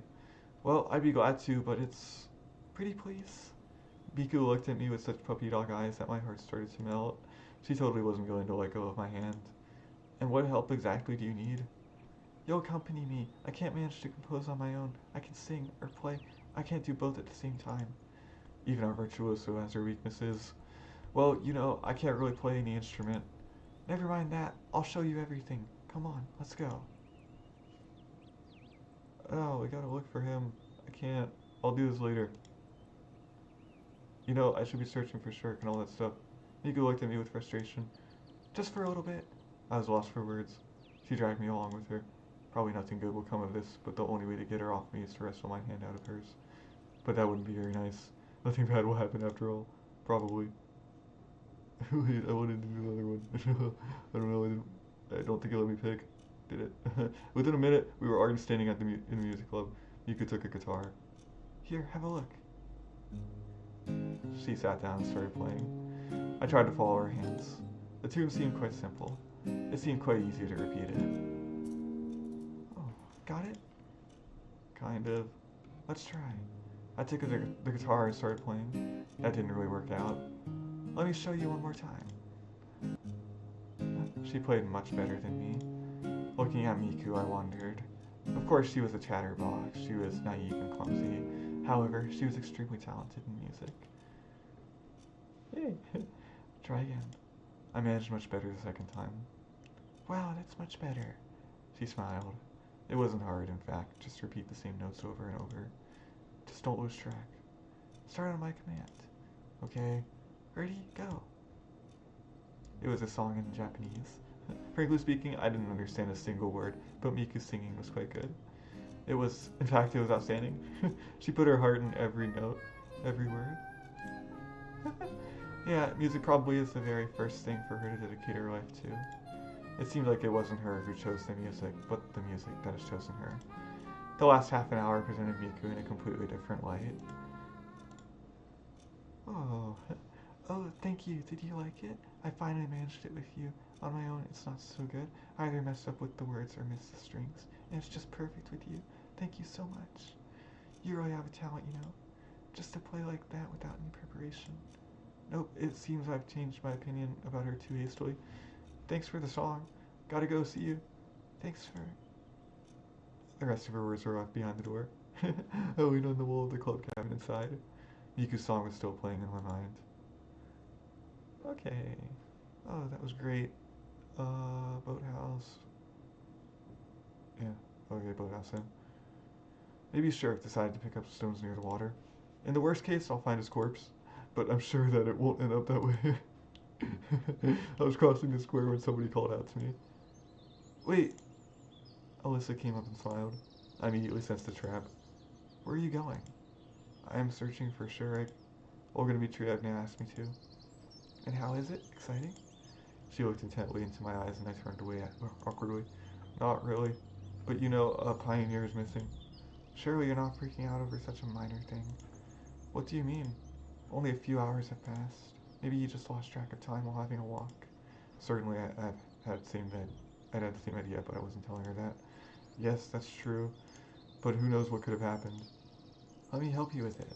Well, I'd be glad to, but it's... Pretty please? Miku looked at me with such puppy dog eyes that my heart started to melt. She totally wasn't going to let go of my hand. And what help exactly do you need? You'll accompany me. I can't manage to compose on my own. I can sing or play. I can't do both at the same time. Even our virtuoso has her weaknesses. Well, you know, I can't really play any instrument. Never mind that. I'll show you everything. Come on, let's go. Oh, we gotta look for him. I can't. I'll do this later. You know, I should be searching for Shirk and all that stuff. Miku looked at me with frustration. Just for a little bit. I was lost for words. She dragged me along with her. Probably nothing good will come of this, but the only way to get her off me is to wrestle my hand out of hers. But that wouldn't be very nice. Nothing bad will happen after all. Probably. Wait, I wanted to do another one. I don't know, I don't think it let me pick. Did it? Within a minute, we were already standing at in the music club. Miku took a guitar. Here, have a look. She sat down and started playing. I tried to follow her hands. The tune seemed quite simple. It seemed quite easy to repeat it. Oh, got it? Kind of. Let's try. I took the guitar and started playing. That didn't really work out. Let me show you one more time. She played much better than me. Looking at Miku, I wondered. Of course, she was a chatterbox. She was naive and clumsy. However, she was extremely talented in music. Hey, try again. I managed much better the second time. Wow, that's much better. She smiled. It wasn't hard, in fact. Just repeat the same notes over and over. Just don't lose track. Start on my command. Okay, ready, go. It was a song in Japanese. Frankly speaking, I didn't understand a single word, but Miku's singing was quite good. It was outstanding. She put her heart in every note, every word. Yeah, music probably is the very first thing for her to dedicate her life to. It seemed like it wasn't her who chose the music, but the music that has chosen her. The last half an hour presented Miku in a completely different light. Oh, thank you. Did you like it? I finally managed it with you. On my own, it's not so good. I either messed up with the words or missed the strings, and it's just perfect with you. Thank you so much. You really have a talent, you know. Just to play like that without any preparation. Nope, it seems I've changed my opinion about her too hastily. Thanks for the song. Gotta go, see you. Thanks for... The rest of her words were off behind the door. I leaned on the wall of the club cabin inside. Miku's song was still playing in my mind. Okay. Oh, that was great. Boathouse. Yeah, okay, boathouse then. Maybe Sheriff decided to pick up stones near the water. In the worst case, I'll find his corpse, but I'm sure that it won't end up that way. I was crossing the square when somebody called out to me. Wait! Alisa came up and smiled. I immediately sensed a trap. Where are you going? I am searching for Shurek. Olga Dmitrievna asked me to. And how is it? Exciting? She looked intently into my eyes and I turned away awkwardly. Not really. But you know, a pioneer is missing. Surely you're not freaking out over such a minor thing. What do you mean? Only a few hours have passed. Maybe you just lost track of time while having a walk. Certainly, I've had the same I'd had the same idea, but I wasn't telling her that. Yes, that's true, but who knows what could have happened. Let me help you with it.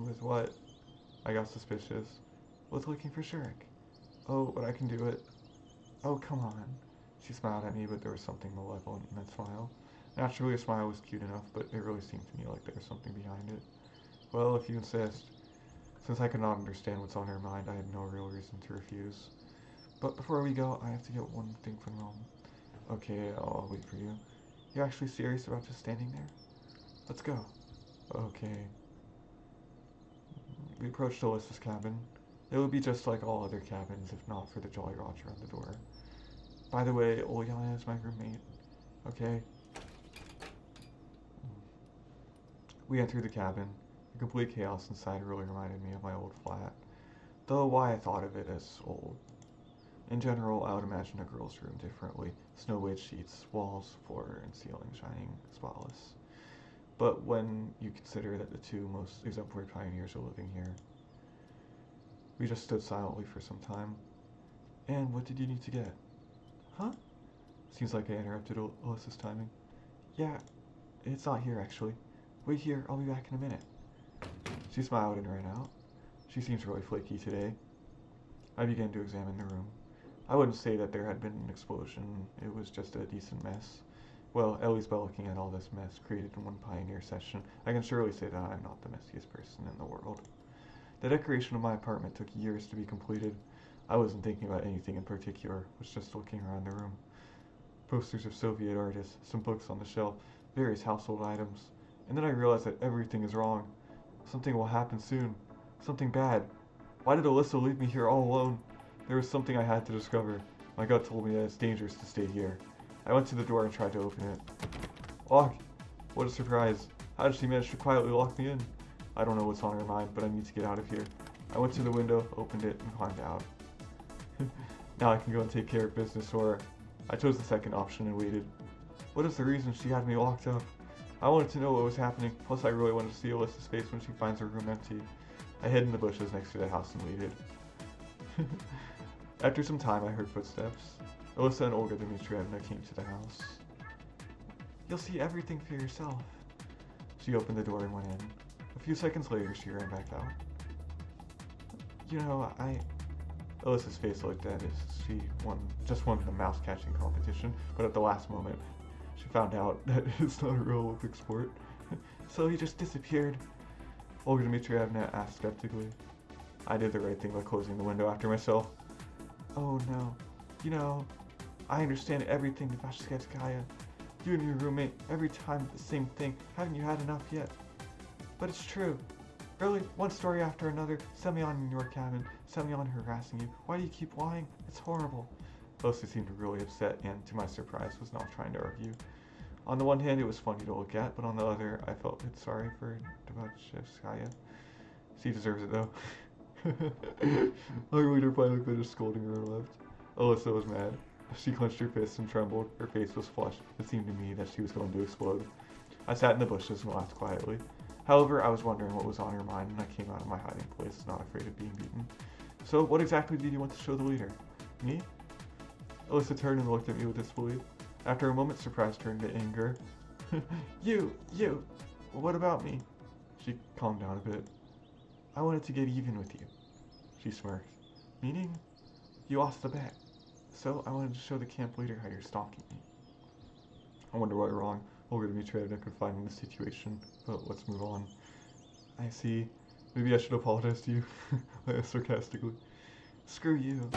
With what? I got suspicious. With looking for Shrek. Oh, but I can do it. Oh, come on. She smiled at me, but there was something malevolent in that smile. Naturally, a smile was cute enough, but it really seemed to me like there was something behind it. Well, if you insist. Since I could not understand what's on her mind, I had no real reason to refuse. But before we go, I have to get one thing from home. Okay, I'll wait for you. You're actually serious about just standing there? Let's go. Okay. We approached Alyssa's cabin. It would be just like all other cabins if not for the Jolly Roger on the door. By the way, Ulyana is my roommate. Okay? We entered the cabin. The complete chaos inside really reminded me of my old flat, though why I thought of it as old. In general, I would imagine a girl's room differently. Snow-white sheets, walls, floor, and ceiling shining spotless. But when you consider that the two most exemplary pioneers are living here, we just stood silently for some time. And what did you need to get? Huh? Seems like I interrupted Alyssa's timing. Yeah, it's not here actually. Wait here, I'll be back in a minute. She smiled and ran out. She seems really flaky today. I began to examine the room. I wouldn't say that there had been an explosion, it was just a decent mess. Well, at least by looking at all this mess created in one pioneer session, I can surely say that I'm not the messiest person in the world. The decoration of my apartment took years to be completed. I wasn't thinking about anything in particular, was just looking around the room. Posters of Soviet artists, some books on the shelf, various household items. And then I realized that everything is wrong. Something will happen soon. Something bad. Why did Alyssa leave me here all alone? There was something I had to discover. My gut told me that it's dangerous to stay here. I went to the door and tried to open it. Lock! What a surprise. How did she manage to quietly lock me in? I don't know what's on her mind, but I need to get out of here. I went to the window, opened it, and climbed out. Now I can go and take care of business, or I chose the second option and waited. What is the reason she had me locked up? I wanted to know what was happening, plus I really wanted to see Alyssa's face when she finds her room empty. I hid in the bushes next to the house and waited. After some time, I heard footsteps. Alyssa and Olga Dmitrievna came to the house. You'll see everything for yourself. She opened the door and went in. A few seconds later, she ran back out. You know, Alyssa's face looked at as she just won the mouse catching competition, but at the last moment, she found out that it's not a real Olympic sport. So he just disappeared. Olga Dmitrievna asked skeptically. I did the right thing by closing the window after myself. Oh no. You know, I understand everything about Sketskaya. You and your roommate, every time the same thing. Haven't you had enough yet? But it's true. Really, one story after another. Semyon in your cabin. Semyon harassing you. Why do you keep lying? It's horrible. Alyssa seemed really upset and, to my surprise, was not trying to argue. On the one hand, it was funny to look at, but on the other, I felt a bit sorry for Sketskaya. She deserves it though. Our leader finally finished scolding her and left. Alyssa was mad. She clenched her fists and trembled. Her face was flushed. It seemed to me that she was going to explode. I sat in the bushes and laughed quietly. However, I was wondering what was on her mind, and I came out of my hiding place, not afraid of being beaten. So, what exactly did you want to show the leader? Me? Alyssa turned and looked at me with disbelief. After a moment, surprise turned to anger. You! What about me? She calmed down a bit. I wanted to get even with you. She smirked. Meaning? You lost the bet. So I wanted to show the camp leader how you're stalking me. I wonder what wrong Olga Dmitrievna could find in this situation, but let's move on. I see. Maybe I should apologize to you, sarcastically. Screw you.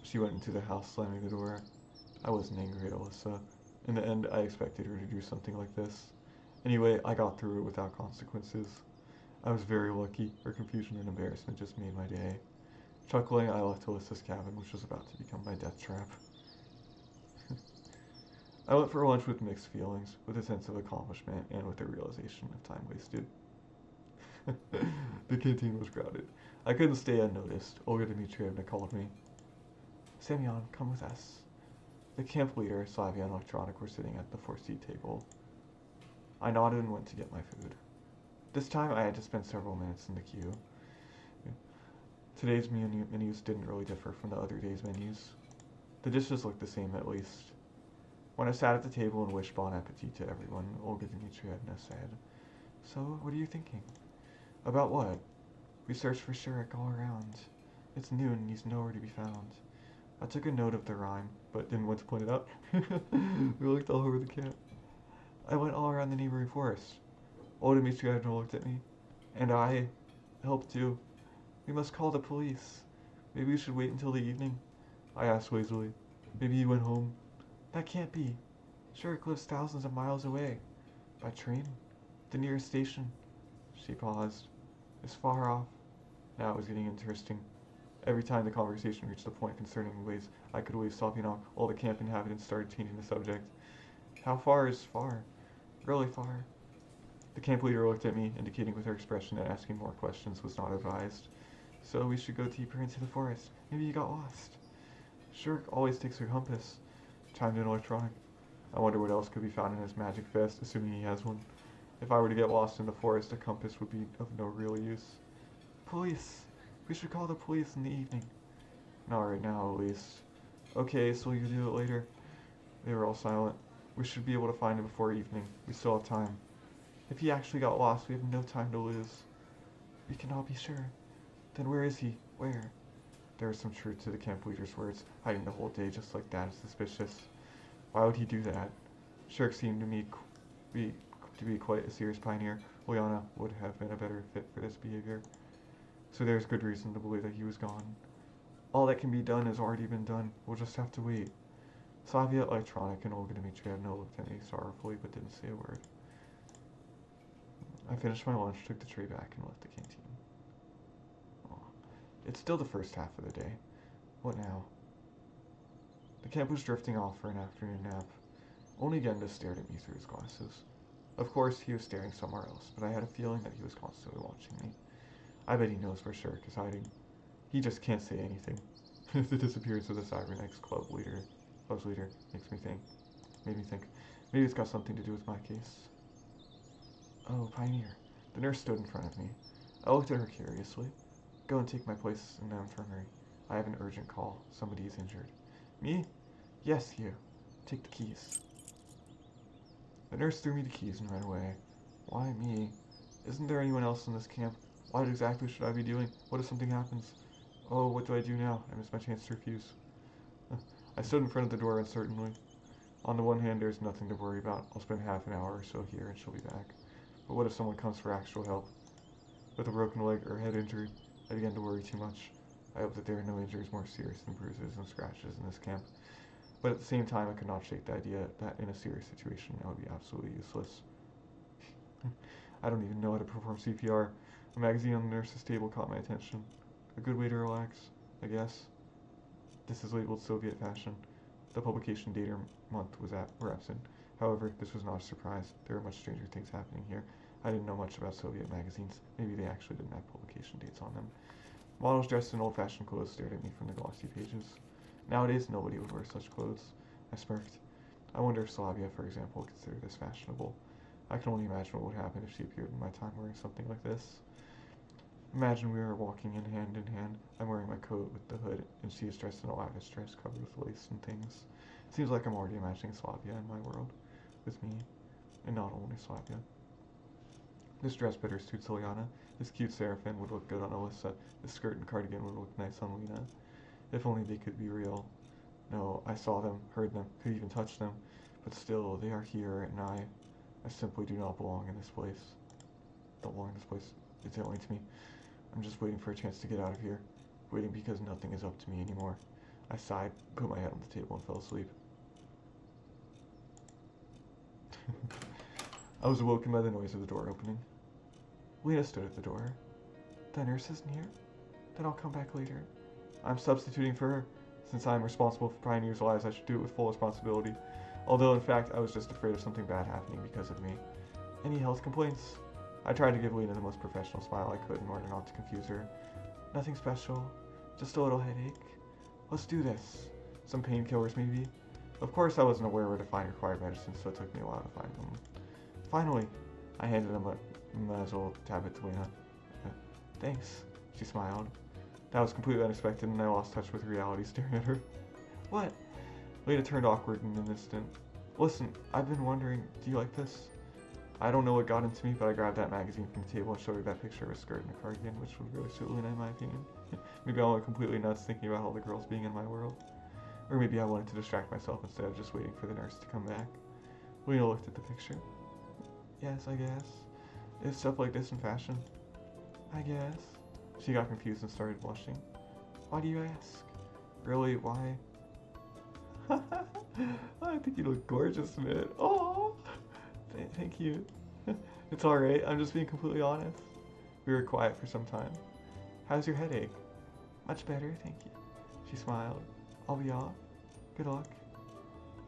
She went into the house, slamming the door. I wasn't angry at Alyssa. In the end, I expected her to do something like this. Anyway, I got through it without consequences. I was very lucky. Her confusion and embarrassment just made my day. Chuckling, I left Alyssa's cabin, which was about to become my death trap. I went for lunch with mixed feelings, with a sense of accomplishment and with a realization of time wasted. The canteen was crowded. I couldn't stay unnoticed. Olga Dmitrievna called me. Semyon, come with us. The camp leader, Slavia and Electronic were sitting at the 4-seat table. I nodded and went to get my food. This time I had to spend several minutes in the queue. Today's menus didn't really differ from the other day's menus. The dishes looked the same at least. When I sat at the table and wished bon appetit to everyone, Olga Dmitrievna said, "So, what are you thinking?" "About what?" "We searched for Shurik all around. It's noon and he's nowhere to be found." I took a note of the rhyme, but didn't want to point it out. We looked all over the camp. "I went all around the neighboring forest." Olga Dmitrievna looked at me. "And I helped too. We must call the police. Maybe we should wait until the evening?" I asked lazily. "Maybe he went home." "That can't be. Shurik lives thousands of miles away. By train? The nearest station." She paused. "It's far off." Now it was getting interesting. Every time the conversation reached a point concerning ways I could leave Sopinok, all the camp inhabitants started changing the subject. "How far is far?" "Really far." The camp leader looked at me, indicating with her expression that asking more questions was not advised. "So we should go deeper into the forest. Maybe you got lost." "Shurik always takes her compass," chimed in Electronic. I wonder what else could be found in his magic vest, assuming he has one. If I were to get lost in the forest, a compass would be of no real use. "Police! We should call the police in the evening." "Not right now, at least." "Okay, so you do it later." They were all silent. "We should be able to find him before evening. We still have time." "If he actually got lost, we have no time to lose." "We cannot be sure." "Then where is he? Where?" There was some truth to the camp leader's words. Hiding the whole day just like that is suspicious. Why would he do that? Shirk seemed to me to be quite a serious pioneer. Ulyana would have been a better fit for this behavior. So there's good reason to believe that he was gone. All that can be done has already been done. We'll just have to wait. Slavia, Electronic, and Olga Dmitrievna looked at me sorrowfully but didn't say a word. I finished my lunch, took the tray back, and left the canteen. Oh, it's still the first half of the day. What now? The camp was drifting off for an afternoon nap. Only Genda stared at me through his glasses. Of course, he was staring somewhere else, but I had a feeling that he was constantly watching me. I bet he knows where Shirk is hiding. He just can't say anything. The disappearance of the Cybernetics club's leader made me think, maybe it's got something to do with my case. "Oh, Pioneer." The nurse stood in front of me. I looked at her curiously. "Go and take my place in the infirmary. I have an urgent call. Somebody is injured." "Me?" "Yes, you. Take the keys." The nurse threw me the keys and ran away. Why me? Isn't there anyone else in this camp? What exactly should I be doing? What if something happens? Oh, what do I do now? I missed my chance to refuse. I stood in front of the door uncertainly. On the one hand, there's nothing to worry about. I'll spend half an hour or so here and she'll be back. But what if someone comes for actual help? With a broken leg or head injury, I began to worry too much. I hope that there are no injuries more serious than bruises and scratches in this camp. But at the same time, I could not shake the idea that in a serious situation, I would be absolutely useless. I don't even know how to perform CPR. A magazine on the nurse's table caught my attention. A good way to relax, I guess. This is labeled Soviet fashion. The publication date or month were absent. However, this was not a surprise. There were much stranger things happening here. I didn't know much about Soviet magazines. Maybe they actually didn't have publication dates on them. Models dressed in old-fashioned clothes stared at me from the glossy pages. Nowadays, nobody would wear such clothes. I smirked. I wonder if Slavia, for example, considered this fashionable. I can only imagine what would happen if she appeared in my time wearing something like this. Imagine we were walking in hand. I'm wearing my coat with the hood, and she is dressed in a lavish dress covered with lace and things. It seems like I'm already imagining Slavia in my world, with me, and not only Slavia. This dress better suits Ulyana. This cute seraphim would look good on Alisa. This skirt and cardigan would look nice on Lena. If only they could be real. No, I saw them, heard them, could even touch them. But still, they are here, and I simply do not belong in this place. Don't belong in this place. It's alien to me. I'm just waiting for a chance to get out of here. Waiting because nothing is up to me anymore. I sighed, put my head on the table, and fell asleep. I was awoken by the noise of the door opening. Lena stood at the door. The nurse isn't here? Then I'll come back later. I'm substituting for her. Since I'm responsible for Pioneer's lives, I should do it with full responsibility. Although, in fact, I was just afraid of something bad happening because of me. Any health complaints? I tried to give Lena the most professional smile I could in order not to confuse her. Nothing special. Just a little headache. Let's do this. Some painkillers, maybe? Of course, I wasn't aware where to find required medicines, so it took me a while to find them. Finally! I handed him a little tablet to Lena. Thanks, she smiled. That was completely unexpected and I lost touch with reality staring at her. What? Lena turned awkward in an instant. Listen, I've been wondering, do you like this? I don't know what got into me, but I grabbed that magazine from the table and showed her that picture of a skirt and a cardigan, which would really suit Lena in my opinion. Maybe I went completely nuts thinking about all the girls being in my world. Or maybe I wanted to distract myself instead of just waiting for the nurse to come back. Lena looked at the picture. Yes, I guess. Is stuff like this in fashion? I guess. She got confused and started blushing. Why do you ask? Really, why? I think you look gorgeous in it. Oh, thank you. It's alright, I'm just being completely honest. We were quiet for some time. How's your headache? Much better, thank you. She smiled. I'll be off. Good luck.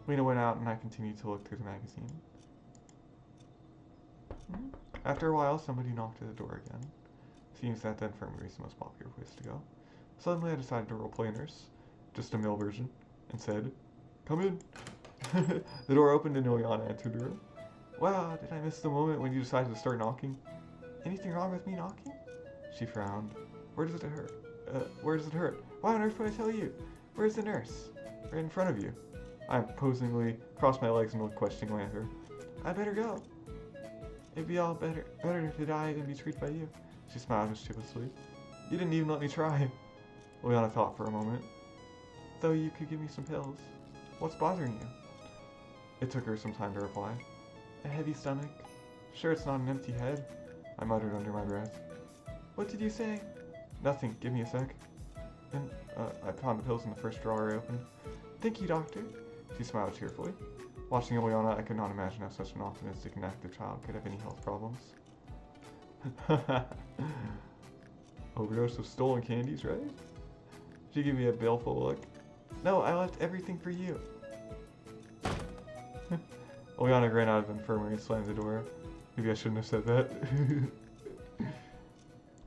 Lena went out and I continued to look through the magazine. After a while, somebody knocked at the door again. Seems that the infirmary is the most popular place to go. Suddenly I decided to roleplay a nurse, just a male version, and said, "Come in." The door opened and Ulyana entered the room. Wow, did I miss the moment when you decided to start knocking? Anything wrong with me knocking? She frowned. Where does it hurt? Where does it hurt? Why on earth would I tell you? Where's the nurse? Right in front of you. I imposingly crossed my legs and looked questioningly at her. I better go. It'd be all better to die than be treated by you. She smiled mischievously. You didn't even let me try. Ulyana thought for a moment. Though you could give me some pills. What's bothering you? It took her some time to reply. A heavy stomach. Sure it's not an empty head, I muttered under my breath. What did you say? Nothing, give me a sec. Then, I found the pills in the first drawer I opened. Thank you, doctor. She smiled cheerfully. Watching Ulyana, I could not imagine how such an optimistic and active child could have any health problems. Overdose of stolen candies, right? She gave me a baleful look. No, I left everything for you. Ulyana ran out of the infirmary and slammed the door. Maybe I shouldn't have said that.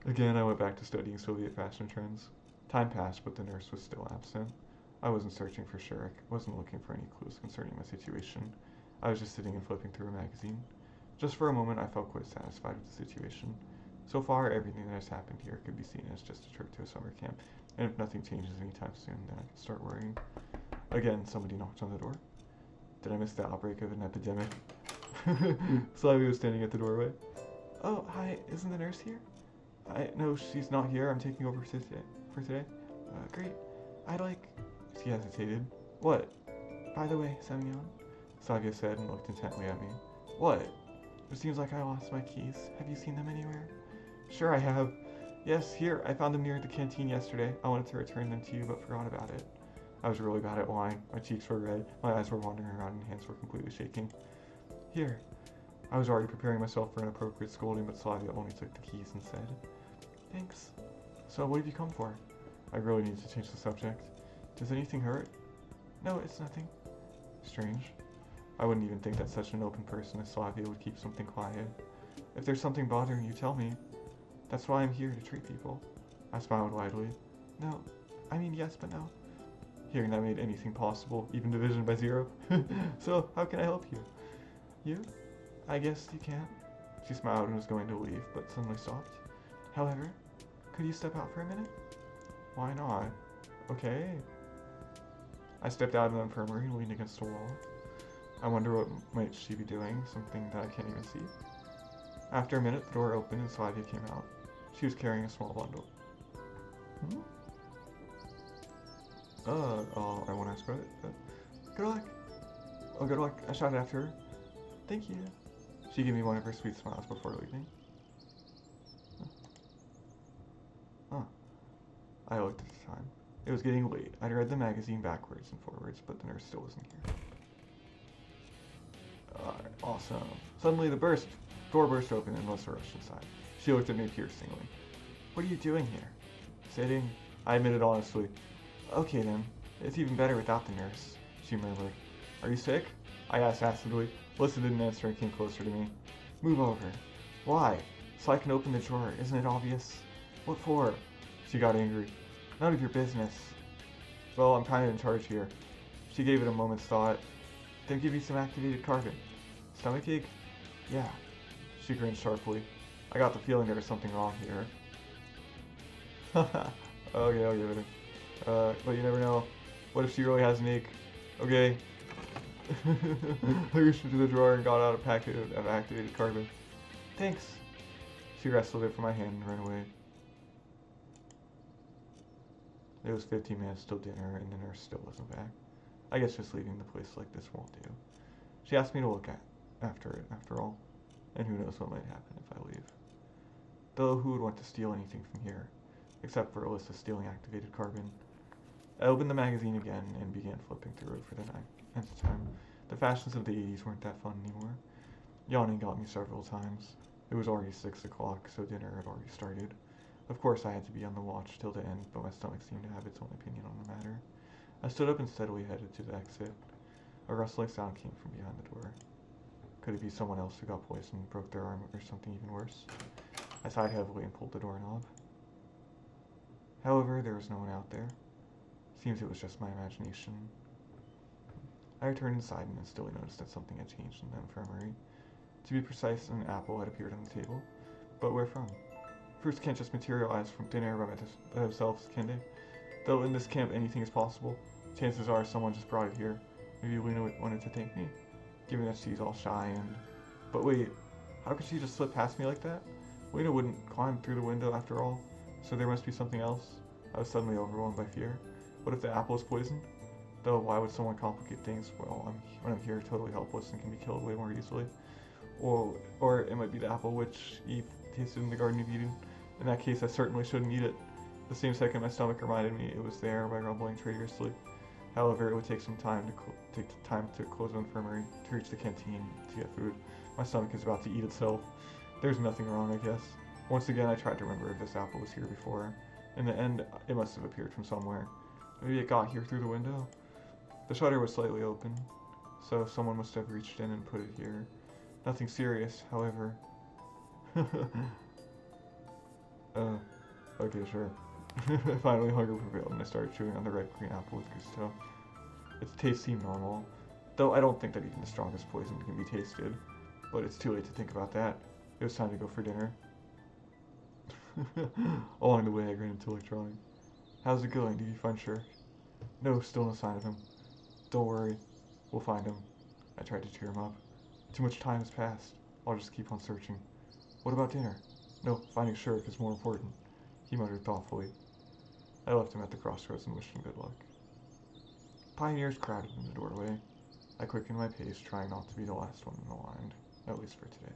Again, I went back to studying Soviet fashion trends. Time passed, but the nurse was still absent. I wasn't searching for Shurik, wasn't looking for any clues concerning my situation. I was just sitting and flipping through a magazine. Just for a moment, I felt quite satisfied with the situation. So far, everything that has happened here could be seen as just a trip to a summer camp, and if nothing changes anytime soon, then I can start worrying. Again, somebody knocked on the door. Did I miss the outbreak of an epidemic? Slavy was standing at the doorway. Oh, hi, isn't the nurse here? No, she's not here. I'm taking over for today. Great. She hesitated. What? By the way, Semyon, Savia said and looked intently at me. What? It seems like I lost my keys. Have you seen them anywhere? Sure I have. Yes, here. I found them near the canteen yesterday. I wanted to return them to you, but forgot about it. I was really bad at lying. My cheeks were red, my eyes were wandering around, and hands were completely shaking. Here. I was already preparing myself for an appropriate scolding, but Slavia only took the keys and said, Thanks. So what have you come for? I really need to change the subject. Does anything hurt? No, it's nothing. Strange. I wouldn't even think that such an open person as Slavia would keep something quiet. If there's something bothering you, tell me. That's why I'm here, to treat people. I smiled widely. No. I mean, yes, but no. Hearing that made anything possible, even division by 0. So, how can I help you? You? I guess you can't. She smiled and was going to leave, but suddenly stopped. However, could you step out for a minute? Why not? Okay. I stepped out of the infirmary and leaned against the wall. I wonder what might she be doing, something that I can't even see. After a minute, the door opened and Slavia came out. She was carrying a small bundle. I won't ask about it. Good luck. Oh, good luck. I shouted after her. Thank you. She gave me one of her sweet smiles before leaving. I looked at the time. It was getting late. I'd read the magazine backwards and forwards, but the nurse still wasn't here. Alright, awesome. Suddenly the door burst open and Melissa rushed inside. She looked at me piercingly. What are you doing here? Sitting, I admitted honestly. Okay then, it's even better without the nurse, she murmured. Are you sick? I asked acidly. Melissa didn't answer and came closer to me. Move over. Why? So I can open the drawer, isn't it obvious? What for? She got angry. None of your business. Well, I'm kind of in charge here. She gave it a moment's thought. Then give me some activated carbon. Stomachache? Yeah. She grinned sharply. I got the feeling there was something wrong here. Okay, I'll give it her. But you never know. What if she really has an ache? Okay. I reached into the drawer and got out a packet of activated carbon. Thanks. She wrestled it from my hand and ran away. It was 15 minutes till dinner, and the nurse still wasn't back. I guess just leaving the place like this won't do. She asked me to look after it, after all. And who knows what might happen if I leave. Though who would want to steal anything from here? Except for Alisa stealing activated carbon. I opened the magazine again and began flipping through it for the nth time. The fashions of the 80s weren't that fun anymore. Yawning got me several times. It was already 6 o'clock, so dinner had already started. Of course, I had to be on the watch till the end, but my stomach seemed to have its own opinion on the matter. I stood up and steadily headed to the exit. A rustling sound came from behind the door. Could it be someone else who got poisoned, broke their arm, or something even worse? I sighed heavily and pulled the doorknob. However, there was no one out there. Seems it was just my imagination. I returned inside and instantly noticed that something had changed in the infirmary. To be precise, an apple had appeared on the table. But where from? Fruits can't just materialize from thin air by themselves, can they? Though in this camp anything is possible, chances are someone just brought it here. Maybe Lena wanted to thank me, given that she's all shy and... But wait, how could she just slip past me like that? Lena wouldn't climb through the window after all, so there must be something else. I was suddenly overwhelmed by fear. What if the apple is poisoned? Though why would someone complicate things? Well, when I'm here totally helpless and can be killed way more easily. Or it might be the apple which Eve tasted in the Garden of Eden. In that case, I certainly shouldn't eat it. The same second my stomach reminded me it was there by grumbling traitorously. However, it would take some time to close the infirmary, to reach the canteen, to get food. My stomach is about to eat itself. There's nothing wrong, I guess. Once again, I tried to remember if this apple was here before. In the end, it must have appeared from somewhere. Maybe it got here through the window? The shutter was slightly open, so someone must have reached in and put it here. Nothing serious, however. Okay, sure. Finally, hunger prevailed, and I started chewing on the red green apple with gusto. Its taste seemed normal, though I don't think that even the strongest poison can be tasted. But it's too late to think about that. It was time to go for dinner. Along the way, I grinned until like drawing. How's it going? Did you find Shirk? No, still no sign of him. Don't worry, we'll find him. I tried to cheer him up. Too much time has passed. I'll just keep on searching. What about dinner? No, finding Shirk is more important, he muttered thoughtfully. I left him at the crossroads and wished him good luck. Pioneers crowded in the doorway. I quickened my pace, trying not to be the last one in the line, at least for today.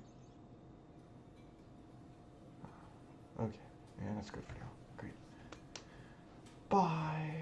Okay, and that's good for now. Great. Bye!